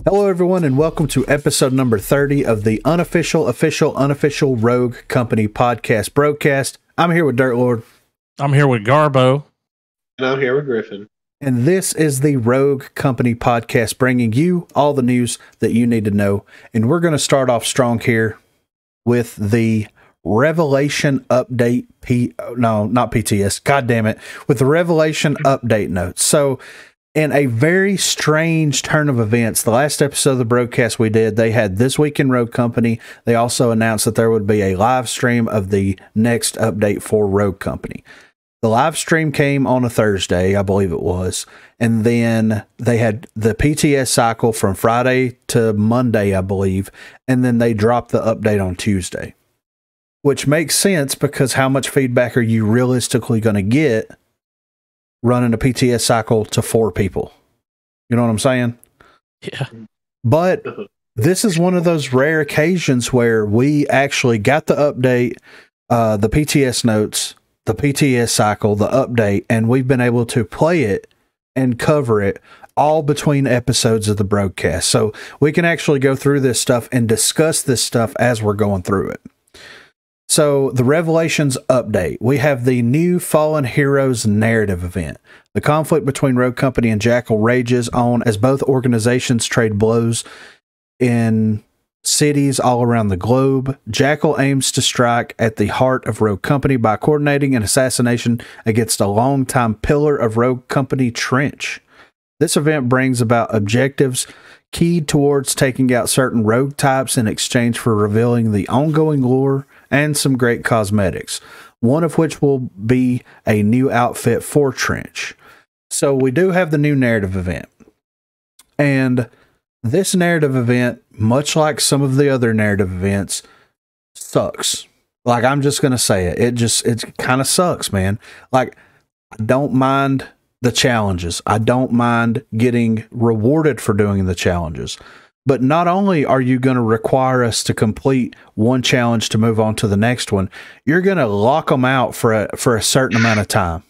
Hello, everyone, and welcome to episode number 30 of the Unofficial Rogue Company Podcast, Broguecast. I'm here with Dirt Lord. I'm here with Garbo. And I'm here with Griffin. And this is the Rogue Company Podcast, bringing you all the news that you need to know. And we're going to start off strong here with the Revelation update. Not PTS. God damn it. With the Revelation update notes. So, in a very strange turn of events, the last episode of the Broguecast we did, they had This Week in Rogue Company. They also announced that there would be a live stream of the next update for Rogue Company. The live stream came on a Thursday, I believe it was, and then they had the PTS cycle from Friday to Monday, I believe, and then they dropped the update on Tuesday, which makes sense because how much feedback are you realistically going to get running a PTS cycle to 4 people? You know what I'm saying? Yeah. But this is one of those rare occasions where we actually got the update, the PTS notes, the PTS cycle, the update, and we've been able to play it and cover it all between episodes of the Broguecast. So we can actually go through this stuff and discuss this stuff as we're going through it. So, the Revelations update. We have the new Fallen Heroes narrative event. The conflict between Rogue Company and Jackal rages on as both organizations trade blows in cities all around the globe. Jackal aims to strike at the heart of Rogue Company by coordinating an assassination against a longtime pillar of Rogue Company, Trench. This event brings about objectives keyed towards taking out certain rogue types in exchange for revealing the ongoing lore and some great cosmetics, one of which will be a new outfit for Trench. So we do have the new narrative event. And this narrative event, much like some of the other narrative events, sucks. Like, I'm just going to say it. It kind of sucks, man. Like, I don't mind the challenges. I don't mind getting rewarded for doing the challenges. But not only are you going to require us to complete one challenge to move on to the next one, you're going to lock them out for a certain amount of time.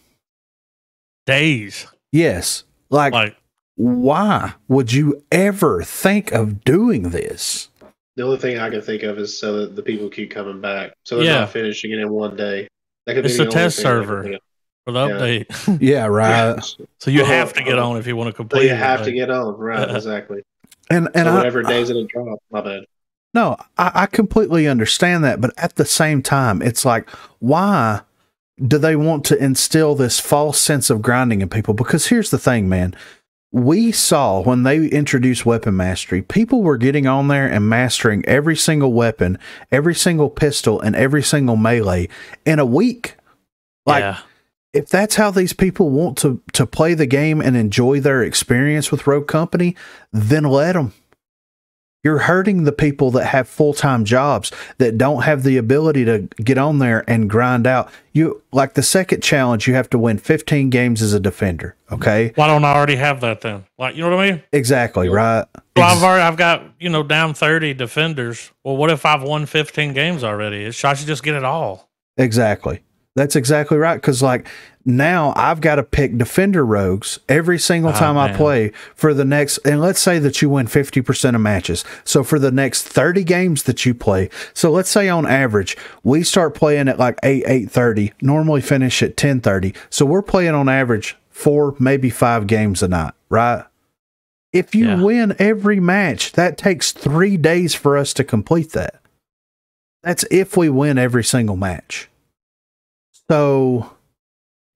Days. Yes. Like, why would you ever think of doing this? The only thing I can think of is so that the people keep coming back. So they're not finishing it in one day. That could it's be a test server for the update. Yeah, right. So you have to get on if you want to complete it. You have to get on, right, exactly. And so whatever days it'll drop, my bad. No, I completely understand that, but at the same time, it's like, why do they want to instill this false sense of grinding in people? Because here's the thing, man. We saw when they introduced weapon mastery, people were getting on there and mastering every single weapon, every single pistol, and every single melee in a week. Like, if that's how these people want to play the game and enjoy their experience with Rogue Company, then let them. You're hurting the people that have full-time jobs that don't have the ability to get on there and grind out. Like the second challenge, you have to win 15 games as a defender. Okay. Why don't I already have that then? Like, you know what I mean? Exactly. Right. Well, I've got, down 30 defenders. Well, what if I've won 15 games already? I should just get it all. Exactly. That's exactly right. Because, like, now I've got to pick defender rogues every single time I play for the next. And let's say that you win 50% of matches. So for the next 30 games that you play. So let's say on average, we start playing at like 8:30, normally finish at 10:30. So we're playing on average 4, maybe 5 games a night, right? If you win every match, that takes 3 days for us to complete that. That's if we win every single match. So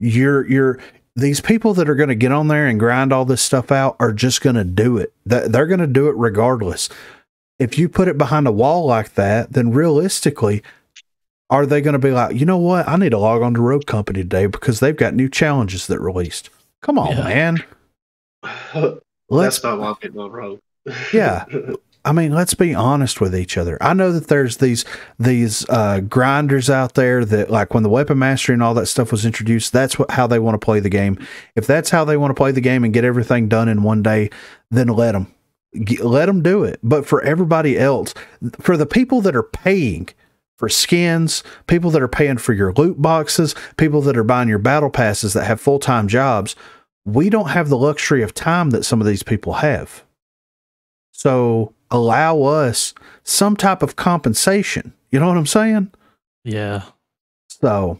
these people that are going to get on there and grind all this stuff out are just going to do it. They're going to do it regardless. If you put it behind a wall like that, then realistically, are they going to be like, you know what? I need to log on to Rogue Company today because they've got new challenges that released. Come on, man. That's not why I'm getting on Rogue. Yeah. I mean, let's be honest with each other. I know that there's these grinders out there that, like, when the weapon mastery and all that stuff was introduced, that's how they want to play the game. If that's how they want to play the game and get everything done in one day, then let them do it. But for everybody else, for the people that are paying for skins, people that are paying for your loot boxes, people that are buying your battle passes that have full-time jobs, we don't have the luxury of time that some of these people have. So allow us some type of compensation. You know what I'm saying? Yeah. So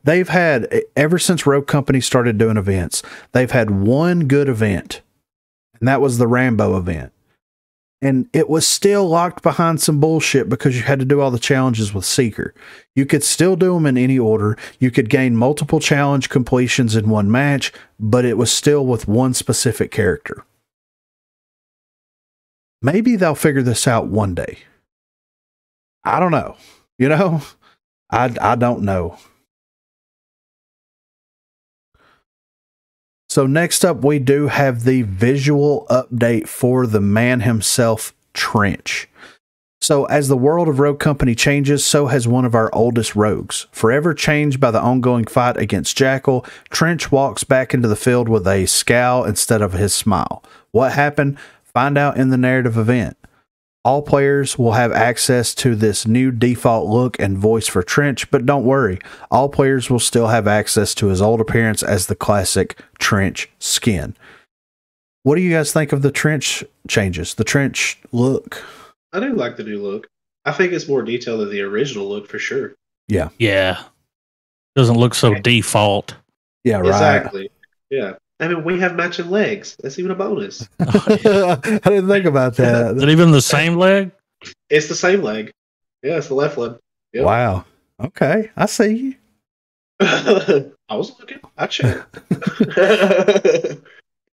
they've had, ever since Rogue Company started doing events, they've had one good event, and that was the Rambo event. And it was still locked behind some bullshit because you had to do all the challenges with Seeker. You could still do them in any order. You could gain multiple challenge completions in one match, but it was still with one specific character. Maybe they'll figure this out one day. I don't know. You know, I don't know. So next up, we do have the visual update for the man himself, Trench. So as the world of Rogue Company changes, so has one of our oldest rogues. Forever changed by the ongoing fight against Jackal, Trench walks back into the field with a scowl instead of his smile. What happened? Find out in the narrative event. All players will have access to this new default look and voice for Trench, but don't worry, all players will still have access to his old appearance as the classic Trench skin. What do you guys think of the Trench changes, the Trench look? I do like the new look. I think it's more detailed than the original look for sure. Yeah. Yeah. Doesn't look so default. Yeah, right. Exactly. Yeah. I mean, we have matching legs. That's even a bonus. I didn't think about that. Is it even the same leg? It's the same leg. Yeah, it's the left one. Yep. Wow. Okay, I see you. I was looking. I checked.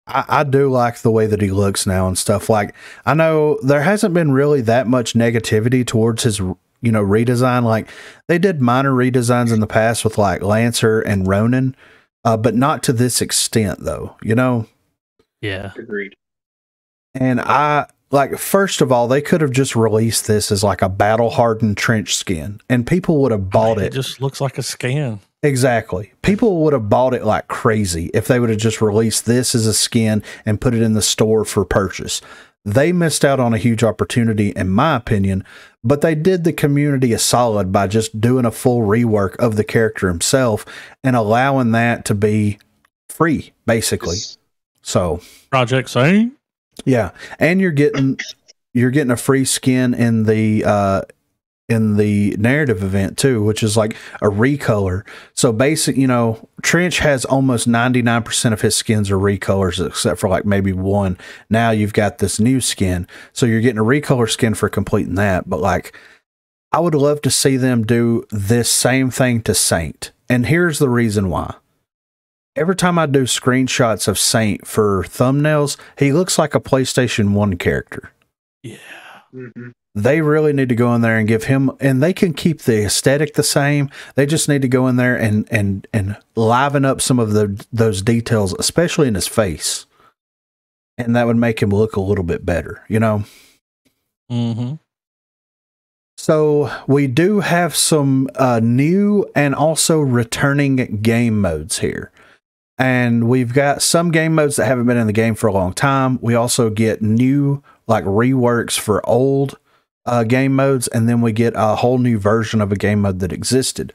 I do like the way that he looks now and stuff. Like, I know there hasn't been really that much negativity towards his, redesign. Like, they did minor redesigns in the past with like Lancer and Ronin. But not to this extent, though, Yeah. Agreed. And first of all, they could have just released this as like a battle-hardened Trench skin, and people would have bought it. It just looks like a skin. Exactly. People would have bought it like crazy if they would have just released this as a skin and put it in the store for purchase. They missed out on a huge opportunity, in my opinion, but they did the community a solid by just doing a full rework of the character himself and allowing that to be free, basically. So Project Sane? Yeah. And you're getting a free skin in the narrative event too, which is like a recolor. So Trench has almost 99% of his skins are recolors, except for like maybe one. Now you've got this new skin. So you're getting a recolor skin for completing that. But like, I would love to see them do this same thing to Saint. And here's the reason why. Every time I do screenshots of Saint for thumbnails, he looks like a PlayStation 1 character. Yeah. Mm-hmm. They really need to go in there and give him, and they can keep the aesthetic the same. They just need to go in there and liven up some of those details, especially in his face. And that would make him look a little bit better, Mm-hmm. So we do have some new and also returning game modes here. And we've got some game modes that haven't been in the game for a long time. We also get new like reworks for old game modes, and then we get a whole new version of a game mode that existed.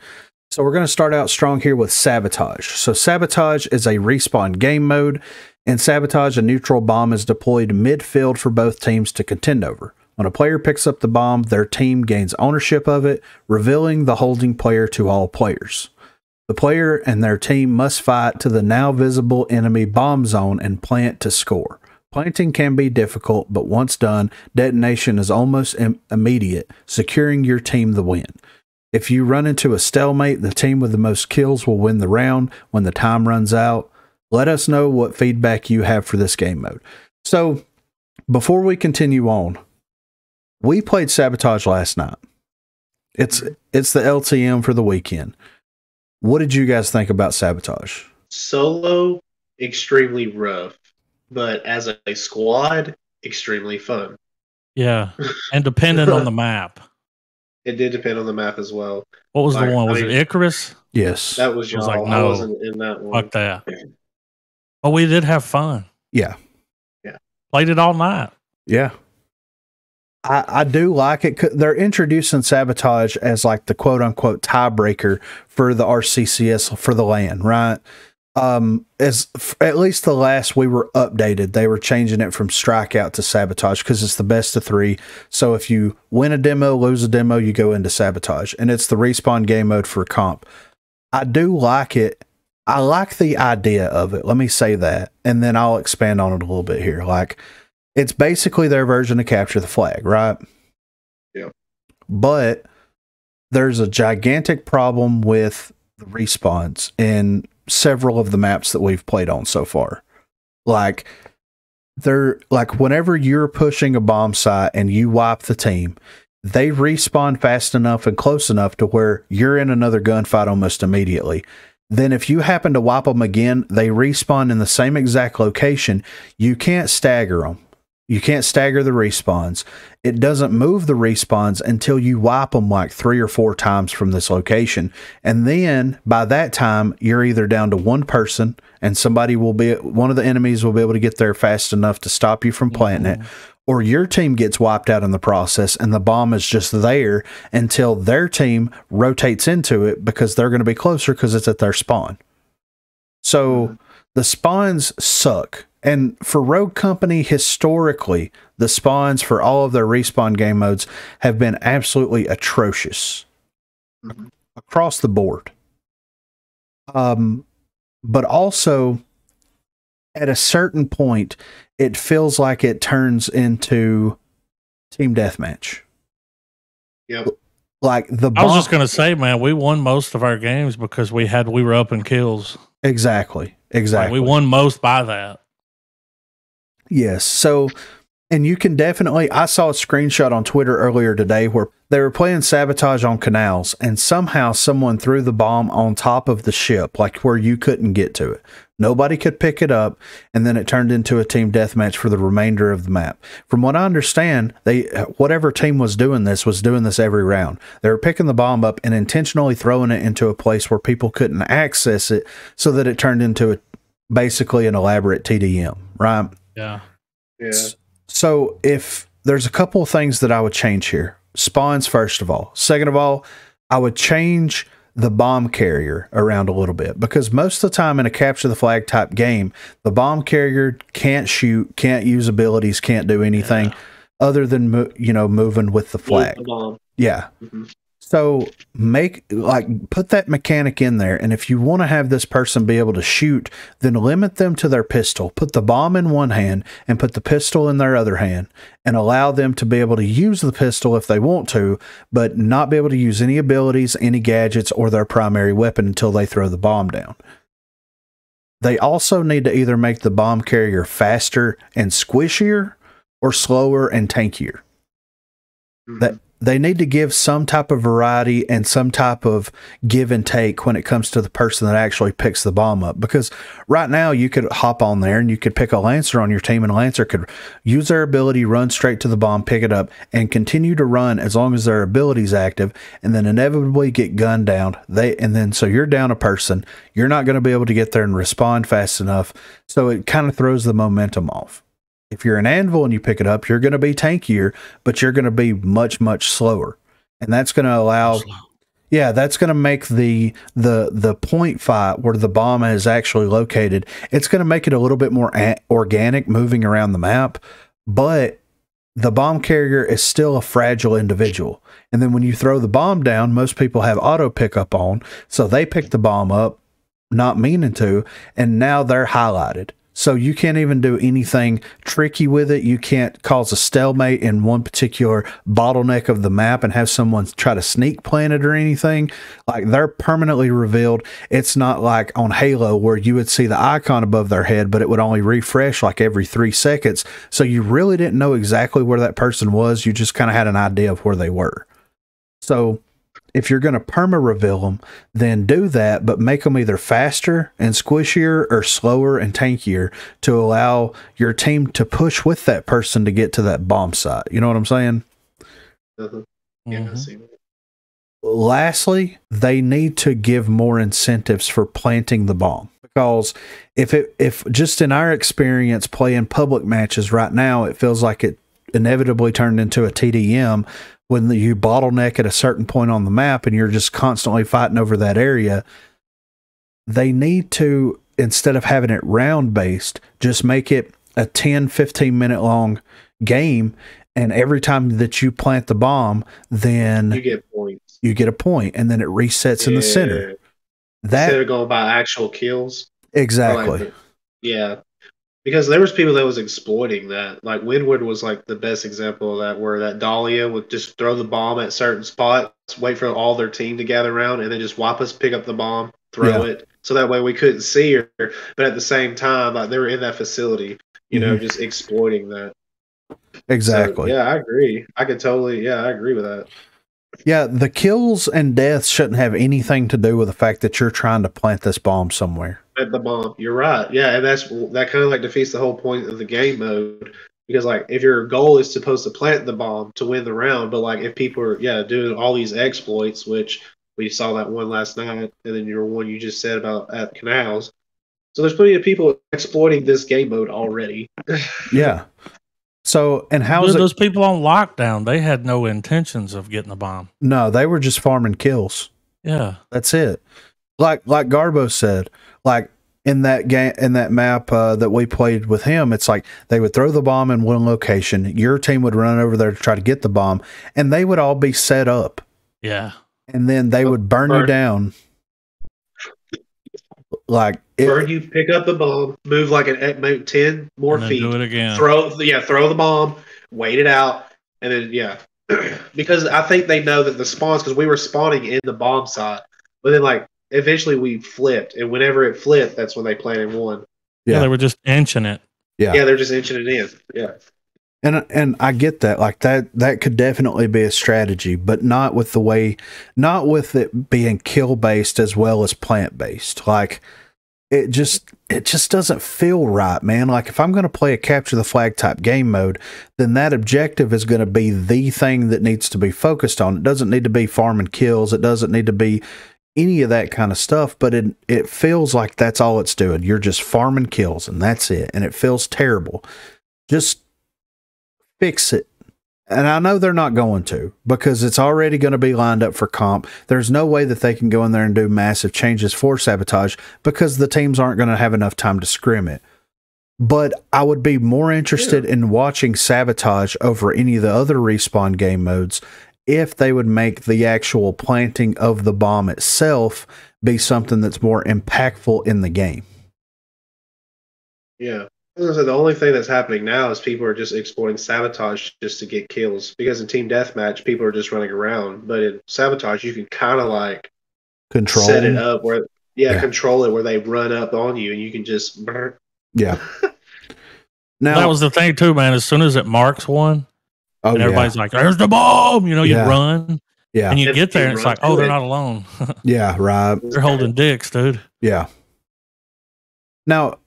So we're going to start out strong here with Sabotage. So Sabotage is a respawn game mode. In Sabotage, a neutral bomb is deployed midfield for both teams to contend over. When a player picks up the bomb, their team gains ownership of it, revealing the holding player to all players. The player and their team must fight to the now visible enemy bomb zone and plant to score. Planting can be difficult, but once done, detonation is almost immediate, securing your team the win. If you run into a stalemate, the team with the most kills will win the round when the time runs out. Let us know what feedback you have for this game mode. So, before we continue on, we played Sabotage last night. It's the LTM for the weekend. What did you guys think about Sabotage? Solo, extremely rough. But as a squad, extremely fun. Yeah, and dependent on the map. It did depend on the map as well. What was the one? Was it Icarus? Yes. That was y'all. Like, no, I wasn't in that one. Fuck that. Oh, we did have fun. Yeah. Yeah. Played it all night. Yeah. I do like it. They're introducing Sabotage as like the quote unquote tiebreaker for the RCCS for the LAN, right? At least the last we were updated, they were changing it from strikeout to sabotage because it's the best of 3. So if you win a demo, lose a demo, you go into sabotage, and it's the respawn game mode for comp. I do like it. I like the idea of it. Let me say that, and then I'll expand on it a little bit here. Like, it's basically their version of capture the flag, right? Yeah. But there's a gigantic problem with the respawns in several of the maps that we've played on so far. Like, whenever you're pushing a bomb site and you wipe the team, they respawn fast enough and close enough to where you're in another gunfight almost immediately. Then if you happen to wipe them again, they respawn in the same exact location. You can't stagger them. You can't stagger the respawns. It doesn't move the respawns until you wipe them like 3 or 4 times from this location. And then by that time, you're either down to one person and one of the enemies will be able to get there fast enough to stop you from planting it, or your team gets wiped out in the process and the bomb is just there until their team rotates into it because they're going to be closer because it's at their spawn. So the spawns suck. And for Rogue Company, historically, the spawns for all of their respawn game modes have been absolutely atrocious across the board. But also, at a certain point, it feels like it turns into team deathmatch. Yep. Like I was just going to say, man, we won most of our games because we were up in kills. Exactly. Like, we won most by that. Yes. So, and you can definitely, I saw a screenshot on Twitter earlier today where they were playing sabotage on canals and somehow someone threw the bomb on top of the ship, like where you couldn't get to it. Nobody could pick it up. And then it turned into a team deathmatch for the remainder of the map. From what I understand, whatever team was doing this every round. They were picking the bomb up and intentionally throwing it into a place where people couldn't access it so that it turned into basically an elaborate TDM, right? Yeah. So if there's a couple of things that I would change here. Spawns, first of all. Second of all, I would change the bomb carrier around a little bit because most of the time in a capture the flag type game, the bomb carrier can't shoot, can't use abilities, can't do anything other than moving with the flag. Yeah. Mm-hmm. So put that mechanic in there. And if you want to have this person be able to shoot, then limit them to their pistol. Put the bomb in one hand and put the pistol in their other hand and allow them to be able to use the pistol if they want to, but not be able to use any abilities, any gadgets, or their primary weapon until they throw the bomb down. They also need to either make the bomb carrier faster and squishier or slower and tankier. Mm-hmm. They need to give some type of variety and some type of give and take when it comes to the person that actually picks the bomb up. Because right now you could hop on there and you could pick a Lancer on your team, and a Lancer could use their ability, run straight to the bomb, pick it up, and continue to run as long as their ability's active, and then inevitably get gunned down. So you're down a person. You're not going to be able to get there and respond fast enough. So it kind of throws the momentum off. If you're an Anvil and you pick it up, you're going to be tankier, but you're going to be much, much slower. And that's going to that's going to make the point fight where the bomb is actually located, it's going to make it a little bit more organic moving around the map, but the bomb carrier is still a fragile individual. And then when you throw the bomb down, most people have auto pickup on, so they pick the bomb up, not meaning to, and now they're highlighted. So you can't even do anything tricky with it. You can't cause a stalemate in one particular bottleneck of the map and have someone try to sneak plant it or anything. Like, they're permanently revealed. It's not like on Halo where you would see the icon above their head, but it would only refresh like every 3 seconds. So you really didn't know exactly where that person was. You just kind of had an idea of where they were. So if you're going to perma-reveal them, then do that, but make them either faster and squishier or slower and tankier to allow your team to push with that person to get to that bomb site. You know what I'm saying? Mm-hmm. Yeah, I see that. Lastly, they need to give more incentives for planting the bomb. Because if just in our experience playing public matches right now, it feels like it inevitably turned into a TDM when you bottleneck at a certain point on the map and you're just constantly fighting over that area. They need to instead of having it round based, just make it a 10-15 minute long game, and every time that you plant the bomb, then you get points. You get a point, and then it resets in the center. Instead of going by actual kills. Exactly. Like yeah. Because there was people that was exploiting that. Like Windward was like the best example of that, where that Dahlia would just throw the bomb at certain spots, wait for all their team to gather around, and then just wipe us, pick up the bomb, throw it. So that way we couldn't see her. But at the same time, like they were in that facility, you know, just exploiting that. Exactly. So, yeah, I agree. I agree with that. Yeah, the kills and deaths shouldn't have anything to do with the fact that you're trying to plant this bomb somewhere. At the bomb, you're right. Yeah, and that kind of like defeats the whole point of the game mode, because like if your goal is supposed to plant the bomb to win the round, but like if people are doing all these exploits, which we saw that one last night, and then your one you just said about at canals. So there's plenty of people exploiting this game mode already. Yeah. So, and how's those people on lockdown? They had no intentions of getting the bomb. No, they were just farming kills. Yeah, that's it. Like Garbo said, like in that game, in that map that we played with him, it's like they would throw the bomb in one location. Your team would run over there to try to get the bomb, and they would all be set up. Yeah, and then they would burn you down. Like you pick up the bomb, move like 10 more feet, do it again. Throw the bomb, wait it out, and then because I think they know that the spawns, because we were spawning in the bomb side, but then like eventually we flipped, and whenever it flipped, that's when they planted one. Yeah, they were just inching it. Yeah, they're just inching it in. Yeah. And I get that, like that could definitely be a strategy, but not with it being kill based as well as plant based. Like it just doesn't feel right, man. Like if I'm going to play a capture the flag type game mode, then that objective is going to be the thing that needs to be focused on. It doesn't need to be farming kills. It doesn't need to be any of that kind of stuff, but it feels like that's all it's doing. You're just farming kills and that's it. And it feels terrible. Just fix it. And I know they're not going to, because it's already going to be lined up for comp. There's no way that they can go in there and do massive changes for Sabotage, because the teams aren't going to have enough time to scrim it. But I would be more interested in watching Sabotage over any of the other Respawn game modes if they would make the actual planting of the bomb itself be something that's more impactful in the game. Yeah. So the only thing that's happening now is people are just exploiting Sabotage just to get kills, because in Team Deathmatch, people are just running around. But in Sabotage, you can kind of like set it up where, control it where they run up on you and you can just burn. Yeah. Now that was the thing too, man. As soon as it marks one, and everybody's like, "There's the bomb," you run. Yeah. And you get there and it's like, oh, they're not alone. Yeah, right. They're holding dicks, dude. Yeah. Now,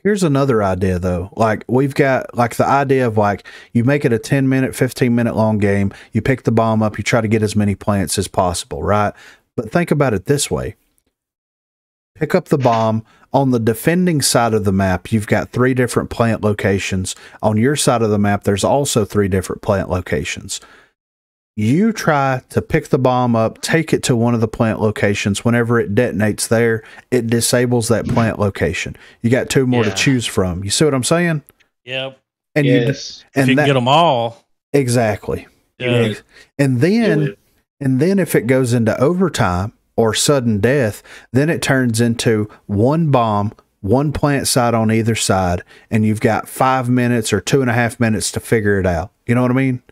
here's another idea, though. Like, we've got, like, the idea of, like, you make it a 10-minute, 15-minute long game. You pick the bomb up. You try to get as many plants as possible, right? But think about it this way. Pick up the bomb. On the defending side of the map, you've got 3 different plant locations. On your side of the map, there's also 3 different plant locations. You try to pick the bomb up, take it to one of the plant locations. Whenever it detonates there, it disables that plant location. You got 2 more to choose from. You see what I'm saying? Yep. And yes. If you can get them all. Exactly. Yeah. And then if it goes into overtime or sudden death, then it turns into 1 bomb, 1 plant site on either side, and you've got 5 minutes or 2.5 minutes to figure it out. You know what I mean?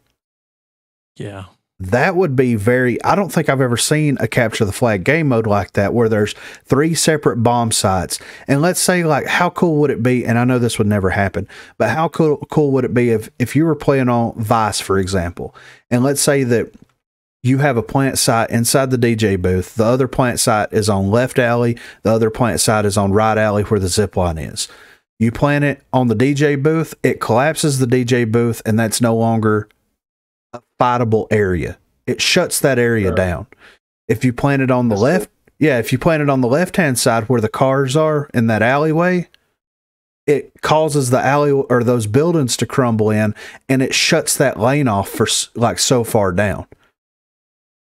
Yeah. That would be I don't think I've ever seen a capture the flag game mode like that, where there's 3 separate bomb sites. And let's say, like, how cool would it be? And I know this would never happen, but how cool would it be if you were playing on Vice, for example, and let's say that you have a plant site inside the DJ booth. The other plant site is on left alley. The other plant site is on right alley where the zip line is. You plant it on the DJ booth, it collapses the DJ booth, and that's no longer a fightable area. It shuts that area down. If you plant it on the if you plant it on the left-hand side where the cars are in that alleyway, it causes the alley or those buildings to crumble in, and it shuts that lane off for like so far down.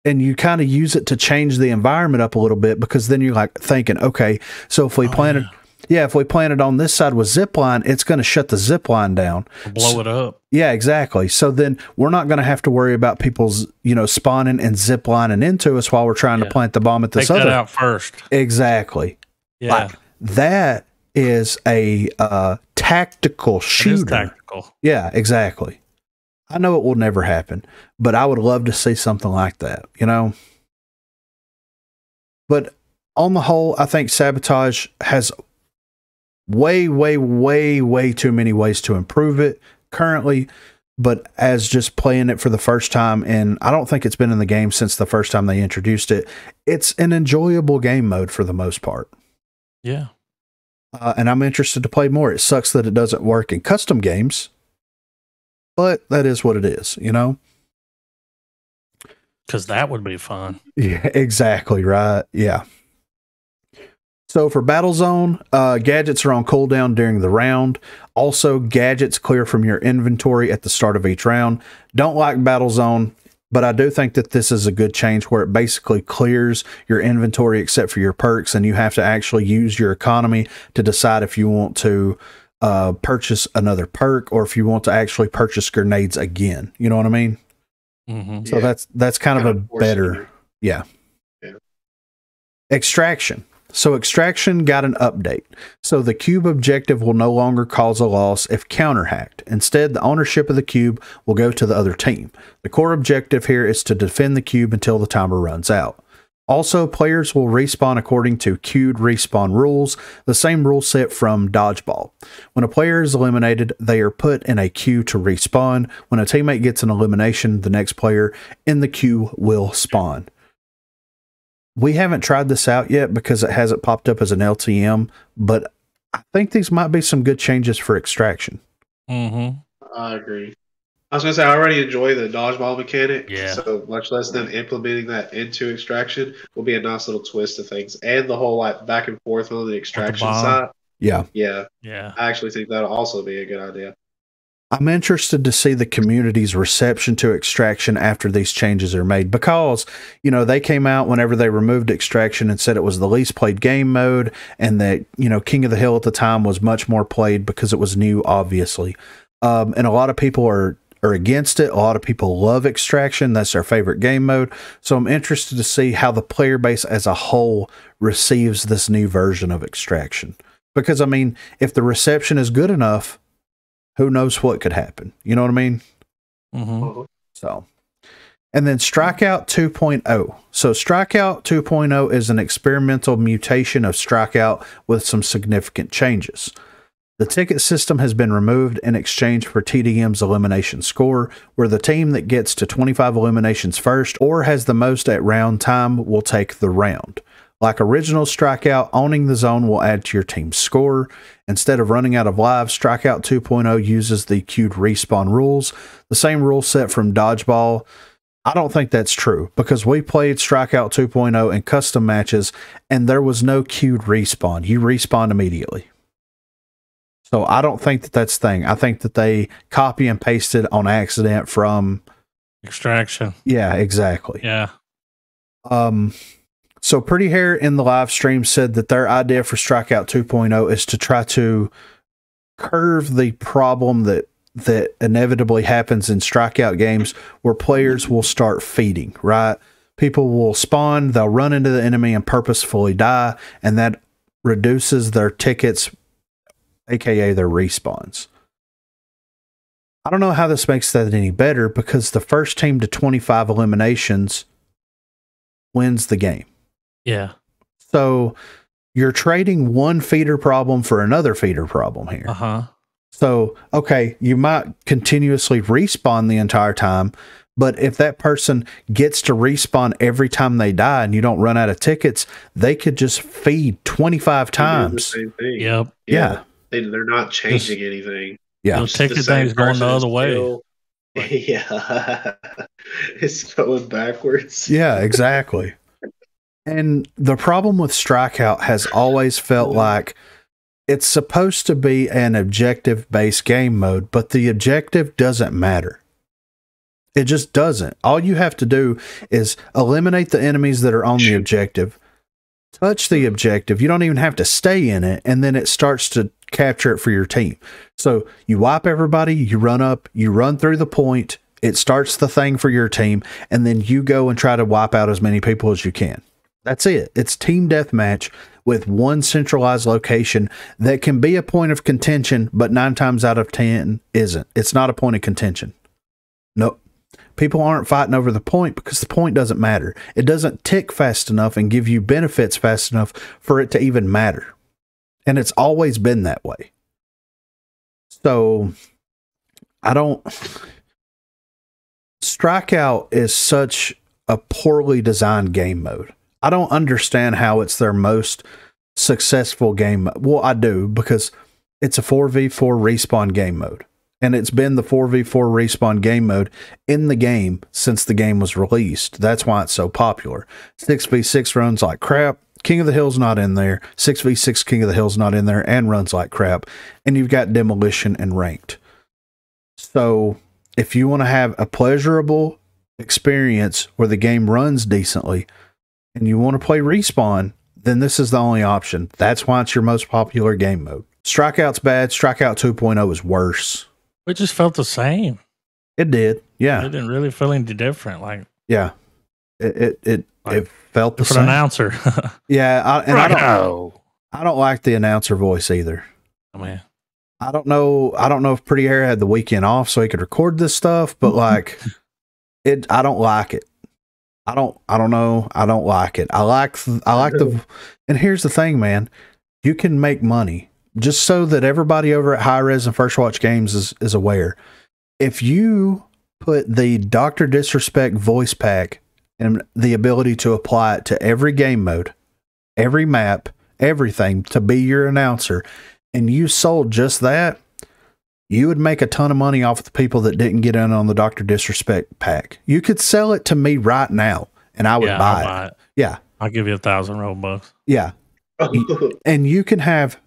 And you kind of use it to change the environment up a little bit, because then you're like thinking, okay, so if we planted Yeah, if we plant it on this side with zipline, it's going to shut the zipline down. Blow it up. Yeah, exactly. So then we're not going to have to worry about people's, spawning and ziplining into us while we're trying to plant the bomb at this other. Take that out first. Exactly. Yeah. Like, that is a tactical shooter. It is tactical. Yeah, exactly. I know it will never happen, but I would love to see something like that, But on the whole, I think Sabotage has way, way, way, way too many ways to improve it currently. But as just playing it for the first time, and I don't think it's been in the game since the first time they introduced it, it's an enjoyable game mode for the most part. Yeah. And I'm interested to play more. It sucks that it doesn't work in custom games, but that is what it is, Because that would be fun. Yeah, exactly, right? Yeah. So for Battlezone, gadgets are on cooldown during the round. Also, gadgets clear from your inventory at the start of each round. Don't like Battlezone, but I do think that this is a good change where it basically clears your inventory except for your perks, and you have to actually use your economy to decide if you want to purchase another perk or if you want to actually purchase grenades again. You know what I mean? Mm-hmm. So that's kind of a better, yeah. Extraction. So Extraction got an update. So the cube objective will no longer cause a loss if counter-hacked. Instead, the ownership of the cube will go to the other team. The core objective here is to defend the cube until the timer runs out. Also, players will respawn according to queued respawn rules, the same rule set from Dodgeball. When a player is eliminated, they are put in a queue to respawn. When a teammate gets an elimination, the next player in the queue will spawn. We haven't tried this out yet because it hasn't popped up as an LTM, but I think these might be some good changes for Extraction. Mm-hmm. I agree. I was going to say, I already enjoy the dodgeball mechanic, yeah. So much less than implementing that into Extraction will be a nice little twist to things. And the whole back and forth on the Extraction side. Yeah. I actually think that'll also be a good idea. I'm interested to see the community's reception to Extraction after these changes are made because, they came out whenever they removed Extraction and said it was the least played game mode and that, King of the Hill at the time was much more played because it was new, obviously. And a lot of people are against it. A lot of people love Extraction. That's their favorite game mode. So I'm interested to see how the player base as a whole receives this new version of Extraction. Because, if the reception is good enough, who knows what could happen? You know what I mean? Mm-hmm. So, and then Strikeout 2.0. So Strikeout 2.0 is an experimental mutation of Strikeout with some significant changes. The ticket system has been removed in exchange for TDM's elimination score, where the team that gets to 25 eliminations first or has the most at round time will take the round. Like original Strikeout, owning the zone will add to your team's score. Instead of running out of lives, Strikeout 2.0 uses the queued respawn rules, the same rule set from Dodgeball. I don't think that's true because we played Strikeout 2.0 in custom matches and there was no queued respawn. You respawn immediately. So I don't think that that's the thing. I think that they copy and pasted on accident from Extraction. Yeah, exactly. Yeah. So Pretty Hair in the live stream said that their idea for Strikeout 2.0 is to try to curve the problem that inevitably happens in Strikeout games where players will start feeding, right? People will spawn, they'll run into the enemy and purposefully die, and that reduces their tickets, aka their respawns. I don't know how this makes that any better because the first team to 25 eliminations wins the game. Yeah. So you're trading one feeder problem for another feeder problem here. Uh-huh. So, okay, you might continuously respawn the entire time, but if that person gets to respawn every time they die and you don't run out of tickets, they could just feed 25 times. The same thing. Yep. Yeah. They're not changing anything. Yeah. The ticket thing's going the other way. Yeah. It's going backwards. Yeah, exactly. And the problem with Strikeout has always felt like it's supposed to be an objective-based game mode, but the objective doesn't matter. It just doesn't. All you have to do is eliminate the enemies that are on the objective, touch the objective. You don't even have to stay in it, and then it starts to capture it for your team. So you wipe everybody, you run up, you run through the point, it starts the thing for your team, and then you go and try to wipe out as many people as you can. That's it. It's team deathmatch with one centralized location that can be a point of contention, but 9 times out of 10 isn't. It's not a point of contention. Nope. People aren't fighting over the point because the point doesn't matter. It doesn't tick fast enough and give you benefits fast enough for it to even matter. And it's always been that way. So, Strikeout is such a poorly designed game mode. I don't understand how it's their most successful game mode. Well, I do, because it's a 4v4 respawn game mode. And it's been the 4v4 respawn game mode in the game since the game was released. That's why it's so popular. 6v6 runs like crap. King of the Hill's not in there. 6v6 King of the Hill's not in there and runs like crap. And you've got Demolition and Ranked. So if you want to have a pleasurable experience where the game runs decently and you want to play respawn, then this is the only option. That's why it's your most popular game mode. Strikeout's bad. Strikeout 2.0 is worse. It just felt the same. It did. Yeah. It didn't really feel any different. Like, yeah. It felt the same. Announcer. Yeah. I don't like the announcer voice either. Oh, man. I don't know if Pretty Hair had the weekend off so he could record this stuff, but like I don't like it. I don't know. I don't like it. I like and here's the thing, man. You can make money, just so that everybody over at High Res and First Watch Games is aware. If you put the Dr. Disrespect voice pack and the ability to apply it to every game mode, every map, everything to be your announcer, and you sold just that, you would make a ton of money off of the people that didn't get in on the Dr. Disrespect pack. You could sell it to me right now, and I would buy it. Yeah. I'll give you 1,000 Robux. Yeah. And you can have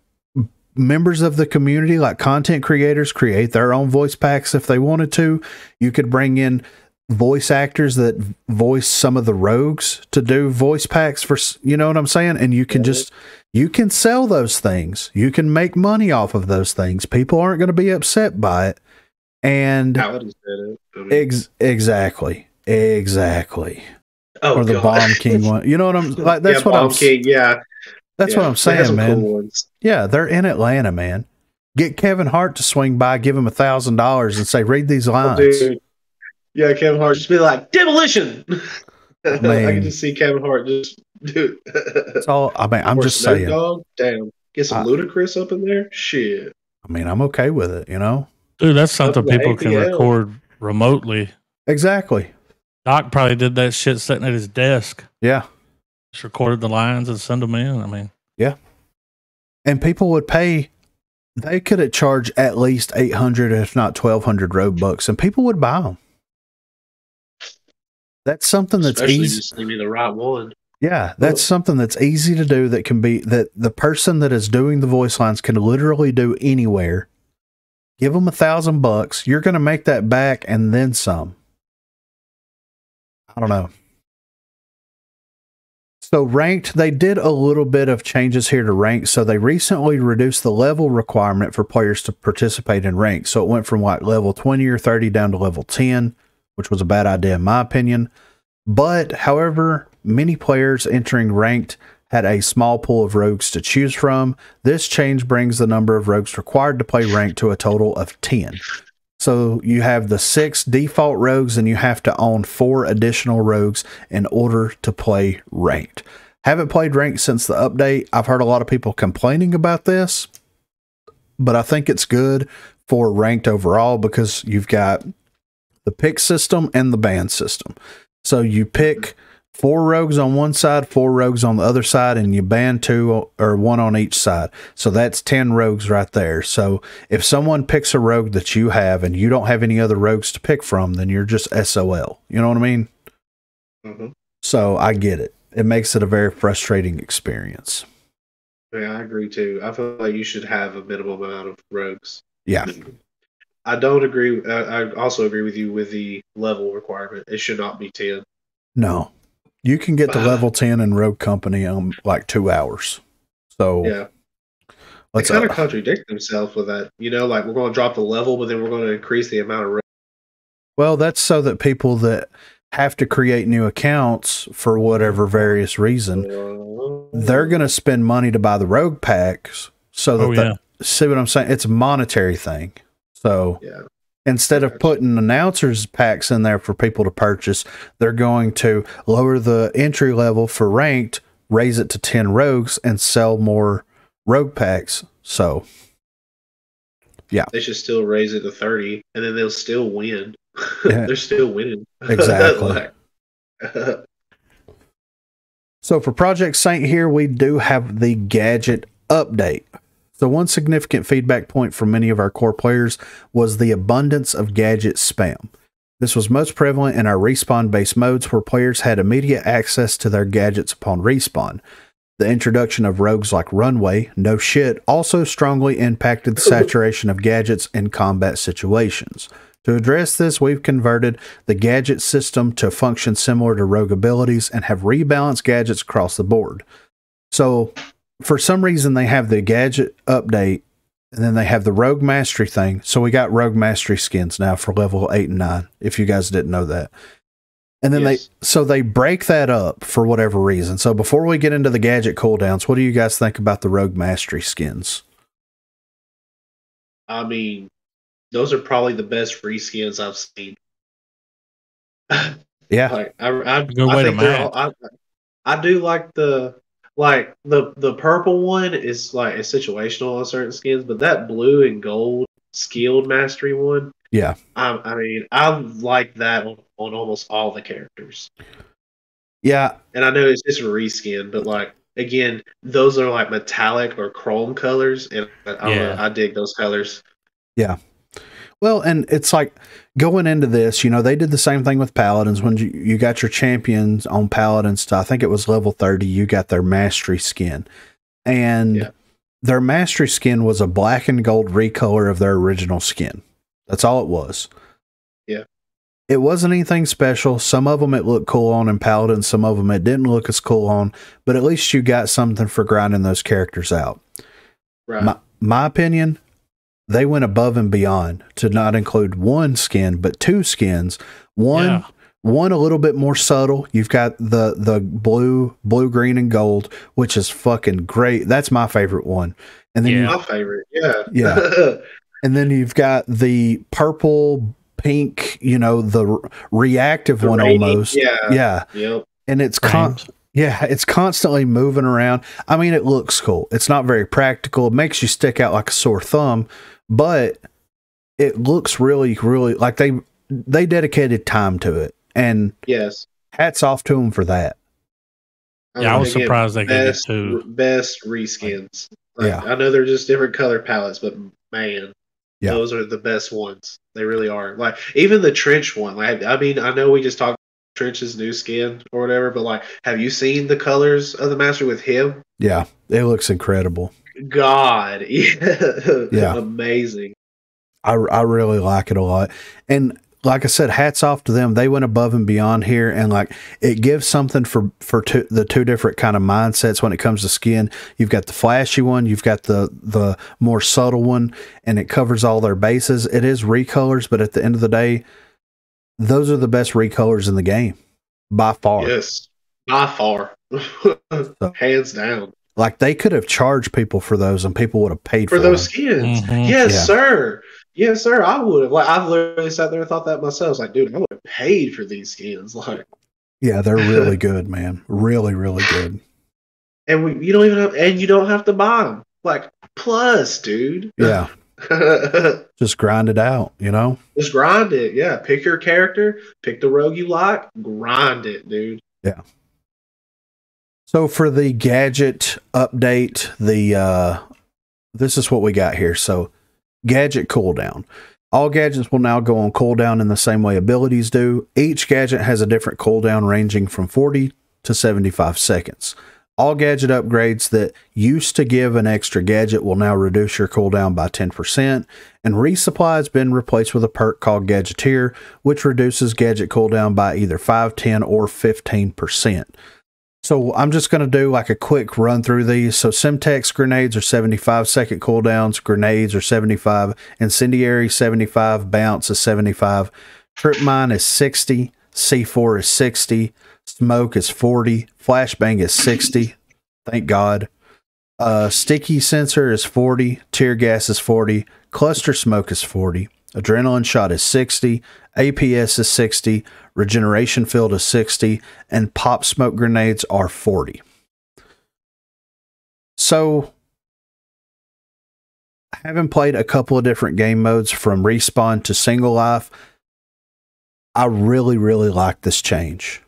members of the community, like content creators, create their own voice packs if they wanted to. You could bring in voice actors that voice some of the rogues to do voice packs for, you know what I'm saying? And you can you can sell those things. You can make money off of those things. People aren't going to be upset by it. And exactly. Oh, or the God. Bomb King one. You know what I'm like? That's what I'm saying. Yeah. That's what I'm saying, man. Cool, yeah, they're in Atlanta, man. Get Kevin Hart to swing by, give him $1,000 and say, read these lines. Dude. Yeah, Kevin Hart just be like, demolition. I can just see Kevin Hart just do it. That's all. I mean, I'm just saying. Dog, damn. Get some Ludacris up in there. Shit. I mean, I'm okay with it, you know? Dude, that's something people can record remotely. Exactly. Doc probably did that shit sitting at his desk. Yeah. Just recorded the lines and send them in. I mean, yeah. And people would pay. They could charge at least 800, if not 1,200 Robux, and people would buy them. That's something that's easy. Just give me the right one. Yeah, that's something that's easy to do. That can be that the person that is doing the voice lines can literally do anywhere. Give them $1,000. You're going to make that back and then some. I don't know. So Ranked, they did a little bit of changes here to Ranked. So they recently reduced the level requirement for players to participate in Ranked. So it went from like level 20 or 30 down to level 10, which was a bad idea in my opinion. But however, many players entering Ranked had a small pool of rogues to choose from. This change brings the number of rogues required to play Ranked to a total of 10. So you have the 6 default rogues and you have to own 4 additional rogues in order to play Ranked. Haven't played Ranked since the update. I've heard a lot of people complaining about this, but I think it's good for Ranked overall because you've got the pick system and the ban system. So you pick 4 rogues on one side, 4 rogues on the other side, and you ban 2 or 1 on each side. So that's 10 rogues right there. So if someone picks a rogue that you have and you don't have any other rogues to pick from, then you're just SOL. You know what I mean? Mm-hmm. So I get it. It makes it a very frustrating experience. Yeah, I agree too. I feel like you should have a minimum amount of rogues. Yeah. I don't agree. I also agree with you with the level requirement. It should not be 10. No. You can get to level 10 in Rogue Company in like 2 hours. So yeah. They kind of contradict themselves with that. You know, like we're going to drop the level, but then we're going to increase the amount of rogues. Well, that's so that people that have to create new accounts for whatever various reason, they're going to spend money to buy the rogue packs. So that see what I'm saying? It's a monetary thing. So instead of putting announcers packs in there for people to purchase, they're going to lower the entry level for ranked, raise it to 10 rogues, and sell more rogue packs. So yeah, they should still raise it to 30, and then they'll still win. They're still winning. Exactly. So for Project Saint here, we do have the gadget update. So one significant feedback point from many of our core players was the abundance of gadget spam. This was most prevalent in our respawn-based modes where players had immediate access to their gadgets upon respawn. The introduction of rogues like Runway, no shit, also strongly impacted the saturation of gadgets in combat situations. To address this, we've converted the gadget system to function similar to rogue abilities and have rebalanced gadgets across the board. So, for some reason, they have the gadget update, and then they have the rogue mastery thing. So, we got rogue mastery skins now for level 8 and 9, if you guys didn't know that. And then they break that up for whatever reason. So, before we get into the gadget cooldowns, what do you guys think about the rogue mastery skins? I mean, those are probably the best free skins I've seen. Yeah, like I think they're all, I do like the purple one is like a situational on certain skins, but that blue and gold skilled mastery one, yeah, I mean I like that on almost all the characters. Yeah, and I know it's just a reskin, but like again, those are like metallic or chrome colors, and I dig those colors. Yeah. Well, and it's like going into this, you know, they did the same thing with Paladins. When you got your champions on Paladins, I think it was level 30, you got their mastery skin. And their mastery skin was a black and gold recolor of their original skin. That's all it was. Yeah. It wasn't anything special. Some of them it looked cool on in Paladins, some of them it didn't look as cool on, but at least you got something for grinding those characters out. Right. My opinion, they went above and beyond to not include one skin, but two skins. One a little bit more subtle. You've got the blue, green, and gold, which is fucking great. That's my favorite one. And then my favorite. Yeah. Yeah. And then you've got the purple, pink, you know, the reactive one almost. Yeah. Yep. And it's it's constantly moving around. I mean, it looks cool. It's not very practical. It makes you stick out like a sore thumb, but it looks really, really like they dedicated time to it. And hats off to them for that. I was surprised they gave it two. Best reskins. I know they're just different color palettes, but man, those are the best ones. They really are. Like even the trench one. Like I mean, I know we just talked Trench's new skin or whatever, but like, have you seen the colors of the master with him? Yeah, it looks incredible. God, amazing. I really like it a lot, and like I said, hats off to them. They went above and beyond here, and like it gives something for the two different kind of mindsets when it comes to skin. You've got the flashy one, you've got the more subtle one, and it covers all their bases. It is recolors, but at the end of the day, those are the best recolors in the game by far. Yes, by far, hands down. Like they could have charged people for those, and people would have paid for those skins. Mm-hmm. Yes, sir. Yes, sir. I would have. Like, I've literally sat there and thought that myself. I was like, dude, I would have paid for these skins. Like, yeah, they're really good, man. Really, really good. And you don't have to buy them. Like, plus, dude. Yeah. Just grind it out, you know? Just grind it. Yeah. Pick your character. Pick the rogue you like. Grind it, dude. Yeah. So for the gadget update, this is what we got here. So gadget cooldown. All gadgets will now go on cooldown in the same way abilities do. Each gadget has a different cooldown ranging from 40 to 75 seconds. All gadget upgrades that used to give an extra gadget will now reduce your cooldown by 10%, and resupply has been replaced with a perk called Gadgeteer, which reduces gadget cooldown by either 5, 10, or 15%. So I'm just going to do like a quick run through these. So Semtex grenades are 75-second cooldowns, grenades are 75, incendiary 75, bounce is 75, trip mine is 60, C4 is 60, smoke is 40, flashbang is 60, thank God. Sticky sensor is 40, tear gas is 40, cluster smoke is 40, adrenaline shot is 60, APS is 60, regeneration field is 60, and pop smoke grenades are 40. So, having played a couple of different game modes from respawn to single life, I really, really like this change.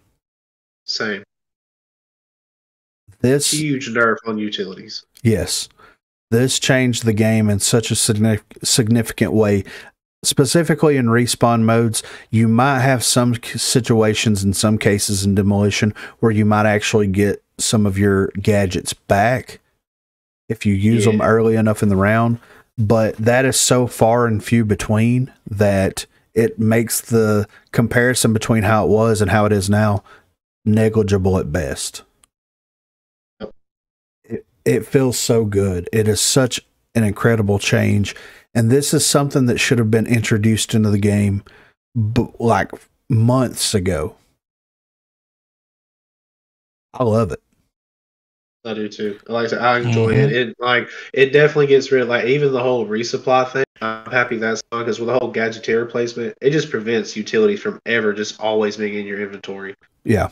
Same. This huge nerf on utilities. Yes. This changed the game in such a significant way. Specifically in respawn modes, you might have some situations in some cases in demolition where you might actually get some of your gadgets back if you use them early enough in the round. But that is so far and few between that it makes the comparison between how it was and how it is now negligible at best. It feels so good. It is such an incredible change. And this is something that should have been introduced into the game like months ago. I love it. I do too. Like I said, I enjoy it. It definitely gets rid of like even the whole resupply thing. I'm happy that's on because with the whole Gadgeteer replacement, it just prevents utilities from ever just always being in your inventory. Yeah.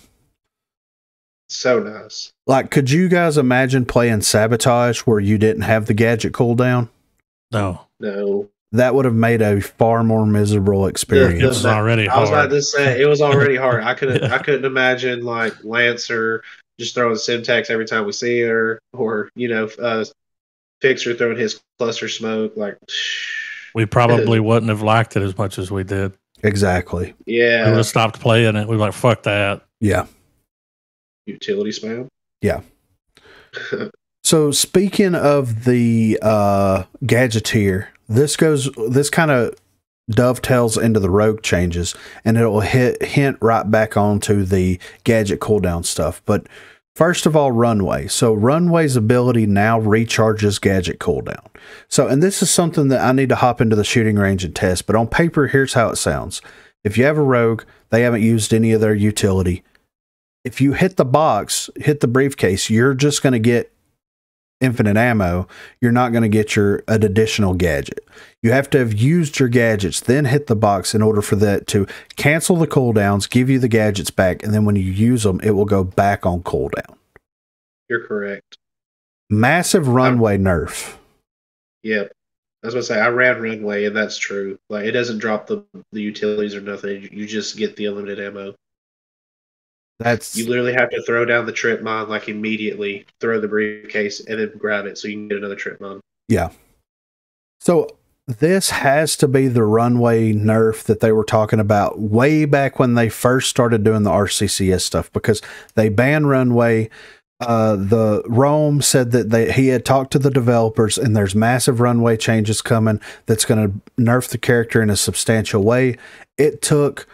So nice. Like, could you guys imagine playing Sabotage where you didn't have the gadget cooldown? No. That would have made a far more miserable experience. It was already hard. I was about to say it was already hard. I couldn't imagine like Lancer just throwing Semtex every time we see her, or Fixer throwing his cluster smoke. Like we probably wouldn't have liked it as much as we did. Exactly. Yeah. We would have stopped playing it. We were like, fuck that. Yeah. Utility spam. Yeah. So speaking of the Gadgeteer, this kind of dovetails into the rogue changes, and it'll hint right back onto the gadget cooldown stuff. But first of all, Runway. So Runway's ability now recharges gadget cooldown. So, and this is something that I need to hop into the shooting range and test, but on paper, here's how it sounds. If you have a rogue, they haven't used any of their utility. If you hit the box, hit the briefcase, you're just going to get infinite ammo. You're not going to get an additional gadget. You have to have used your gadgets, then hit the box in order for that to cancel the cooldowns, give you the gadgets back, and then when you use them, it will go back on cooldown. You're correct. Massive Runway nerf. Yep. I was going to say, I ran Runway, and that's true. Like, it doesn't drop the utilities or nothing. You just get the unlimited ammo. You literally have to throw down the trip mine like immediately, throw the briefcase, and then grab it so you can get another trip mine. Yeah. So this has to be the Runway nerf that they were talking about way back when they first started doing the Rccs stuff, because they banned Runway. The Rome said that he had talked to the developers, and there's massive Runway changes coming that's going to nerf the character in a substantial way. It took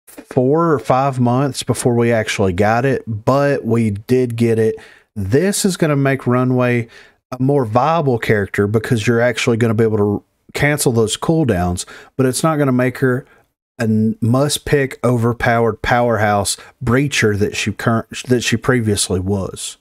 4 or 5 months before we actually got it, but we did get it. This is going to make Runway a more viable character because you're actually going to be able to cancel those cooldowns, but it's not going to make her a must-pick, overpowered powerhouse breacher that she previously was.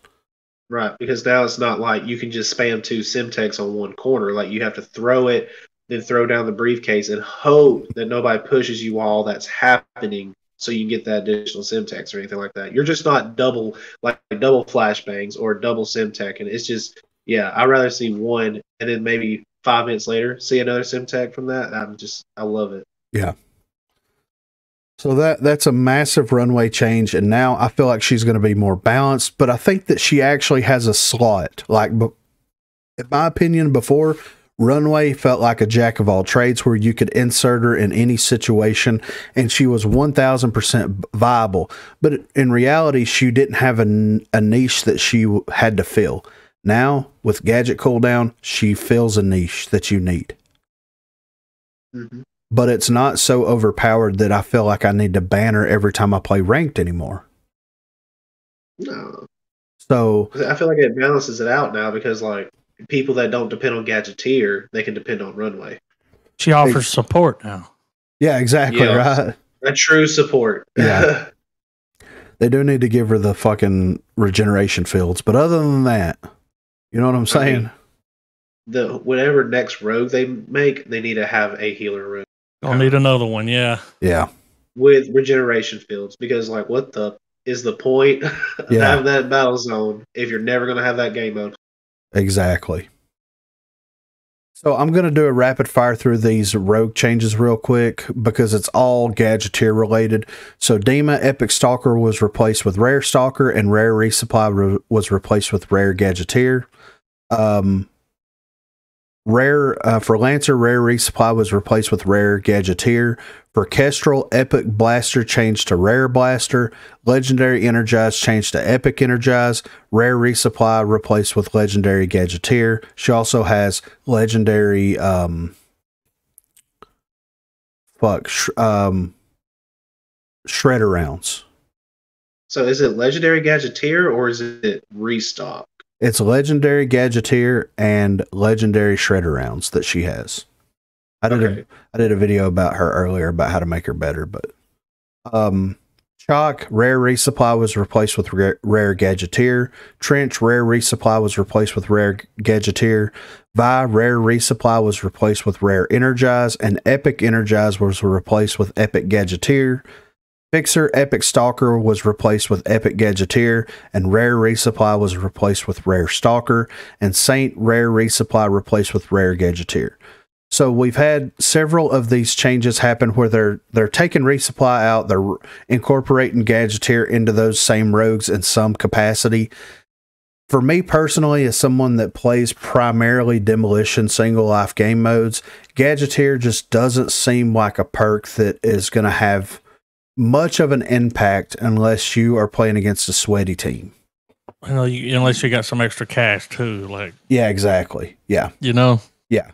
Right, because now it's not like you can just spam 2 Semtex on one corner. Like, you have to throw it, then throw down the briefcase and hope that nobody pushes you while that's happening so you can get that additional Semtex or anything like that. You're just not double flashbangs or double Semtech. And it's just, I'd rather see one and then maybe 5 minutes later see another Semtech from that. I love it. Yeah. So that's a massive Runway change, and now I feel like she's going to be more balanced, but I think that she actually has a slot. Like, in my opinion, before, Runway felt like a jack of all trades where you could insert her in any situation and she was 1000% viable. But in reality, she didn't have a niche that she had to fill. Now, with Gadget Cooldown, she fills a niche that you need. Mm-hmm. But it's not so overpowered that I feel like I need to ban her every time I play ranked anymore. No. So I feel like it balances it out now because, like, people that don't depend on Gadgeteer, they can depend on Runway. She offers support now. Yeah, exactly, right? A true support. Yeah. They do need to give her the fucking regeneration fields, but other than that, you know what I'm saying? Whatever next rogue they make, they need to have a healer rogue. I'll need another one, yeah. Yeah. With regeneration fields, because, like, what the is the point of having that battle zone if you're never going to have that game mode? Exactly. So I'm going to do a rapid fire through these rogue changes real quick because it's all Gadgeteer related. So Dima Epic Stalker was replaced with Rare Stalker and Rare Resupply was replaced with Rare Gadgeteer. For Lancer, Rare Resupply was replaced with Rare Gadgeteer. For Kestrel, Epic Blaster changed to Rare Blaster. Legendary Energize changed to Epic Energize. Rare Resupply replaced with Legendary Gadgeteer. She also has Legendary Shredder rounds. So is it Legendary Gadgeteer or is it Restock? It's Legendary Gadgeteer and Legendary Shredder rounds that she has. I did a video about her earlier about how to make her better, but Chalk, Rare Resupply was replaced with Rare Gadgeteer. Trench, Rare Resupply was replaced with Rare Gadgeteer. Vi, Rare Resupply was replaced with Rare Energize, and Epic Energize was replaced with Epic Gadgeteer. Fixer, Epic Stalker was replaced with Epic Gadgeteer, and Rare Resupply was replaced with Rare Stalker, and Saint, Rare Resupply replaced with Rare Gadgeteer. So we've had several of these changes happen where they're taking Resupply out, they're incorporating Gadgeteer into those same rogues in some capacity. For me personally, as someone that plays primarily Demolition single life game modes, Gadgeteer just doesn't seem like a perk that is going to have much of an impact unless you are playing against a sweaty team. Well, unless you got some extra cash too, like yeah, exactly. Yeah, yeah.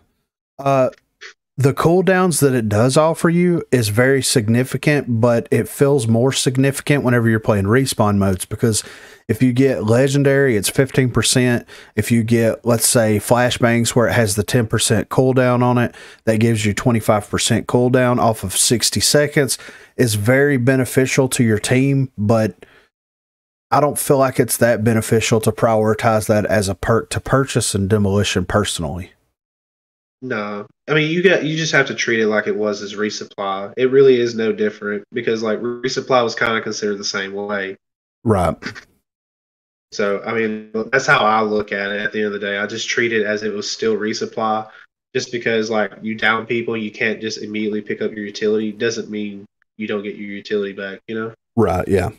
The cooldowns that it does offer you is very significant, but it feels more significant whenever you're playing respawn modes because if you get legendary, it's 15%. If you get, let's say, flashbangs where it has the 10% cooldown on it, that gives you 25% cooldown off of 60 seconds. Is very beneficial to your team, but I don't feel like it's that beneficial to prioritize that as a perk to purchase in Demolition personally. No, I mean you just have to treat it like it was as Resupply. It really is no different because like Resupply was kind of considered the same way, right? So I mean that's how I look at it. At the end of the day, I just treat it as it was still Resupply. Just because like you down people, you can't just immediately pick up your utility doesn't mean you don't get your utility back. You know? Right? Yeah.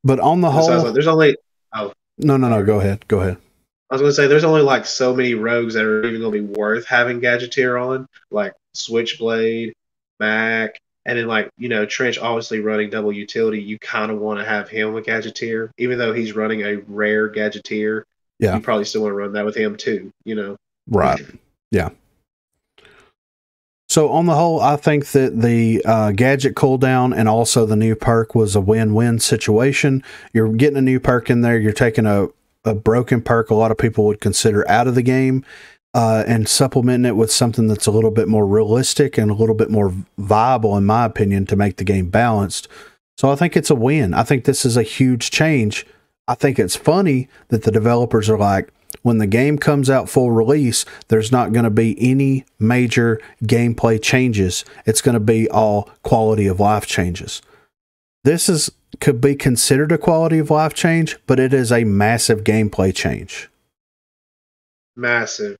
But on the whole, like, there's only no. Go ahead. I was going to say, there's only like so many rogues that are even going to be worth having Gadgeteer on, like Switchblade, Mac, and then like, Trench obviously running double utility. You kind of want to have him with Gadgeteer, even though he's running a rare Gadgeteer. Yeah. You probably still want to run that with him too, Right. Yeah. So on the whole, I think that the Gadget Cooldown and also the new perk was a win-win situation. You're getting a new perk in there. You're taking a broken perk a lot of people would consider out of the game and supplementing it with something that's a little bit more realistic and a little bit more viable, in my opinion, to make the game balanced. So I think it's a win. I think this is a huge change. I think it's funny that the developers are like, when the game comes out full release, there's not going to be any major gameplay changes. It's going to be all quality of life changes. This could be considered a quality of life change, but it is a massive gameplay change. Massive.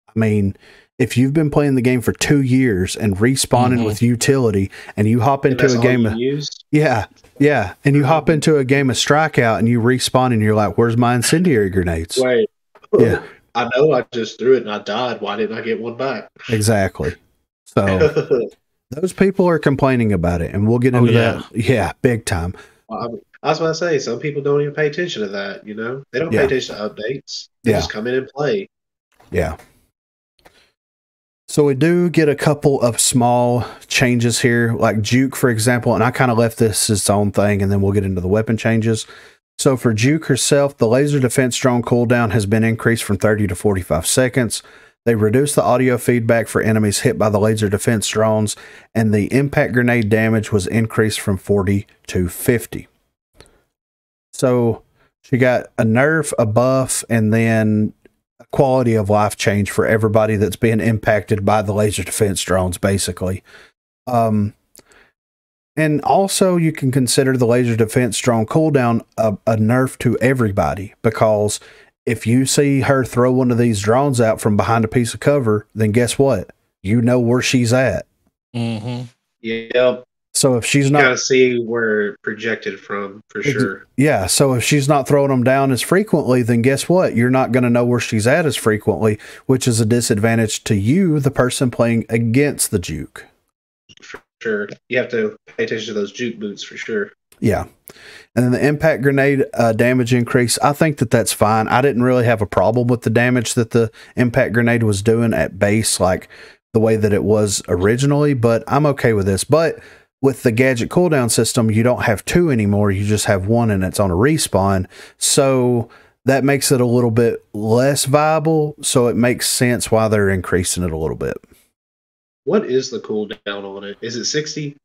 I mean, if you've been playing the game for 2 years and respawning with utility, and you hop into a game of and you hop into a game of Strikeout and you respawn and you're like, "Where's my incendiary grenades?" Wait, yeah. I know I just threw it and I died. Why didn't I get one back? Exactly. So those people are complaining about it, and we'll get into that. Yeah, big time. Well, I was about to say, some people don't even pay attention to that, They don't pay attention to updates. They just come in and play. Yeah. So we do get a couple of small changes here, like Juke, for example, and I kind of left this its own thing, and then we'll get into the weapon changes. So for Juke herself, the laser defense drone cooldown has been increased from 30 to 45 seconds. They reduced the audio feedback for enemies hit by the laser defense drones, and the impact grenade damage was increased from 40 to 50. So she got a nerf, a buff, and then a quality of life change for everybody that's being impacted by the laser defense drones, basically. And also you can consider the laser defense drone cooldown a nerf to everybody, because if you see her throw one of these drones out from behind a piece of cover, then guess what? You know where she's at. Mm-hmm. Yep. So if she's not, gotta see where it projected from for sure. Yeah. So if she's not throwing them down as frequently, then guess what? You're not going to know where she's at as frequently, which is a disadvantage to you, the person playing against the Juke. For sure. You have to pay attention to those Juke boots for sure. Yeah. And then the impact grenade damage increase, I think that's fine. I didn't really have a problem with the damage that the impact grenade was doing at base, like the way that it was originally, but I'm okay with this. But with the Gadget Cooldown system, you don't have two anymore. You just have one, and it's on a respawn. So that makes it a little bit less viable. So it makes sense why they're increasing it a little bit. What is the cooldown on it? Is it 60?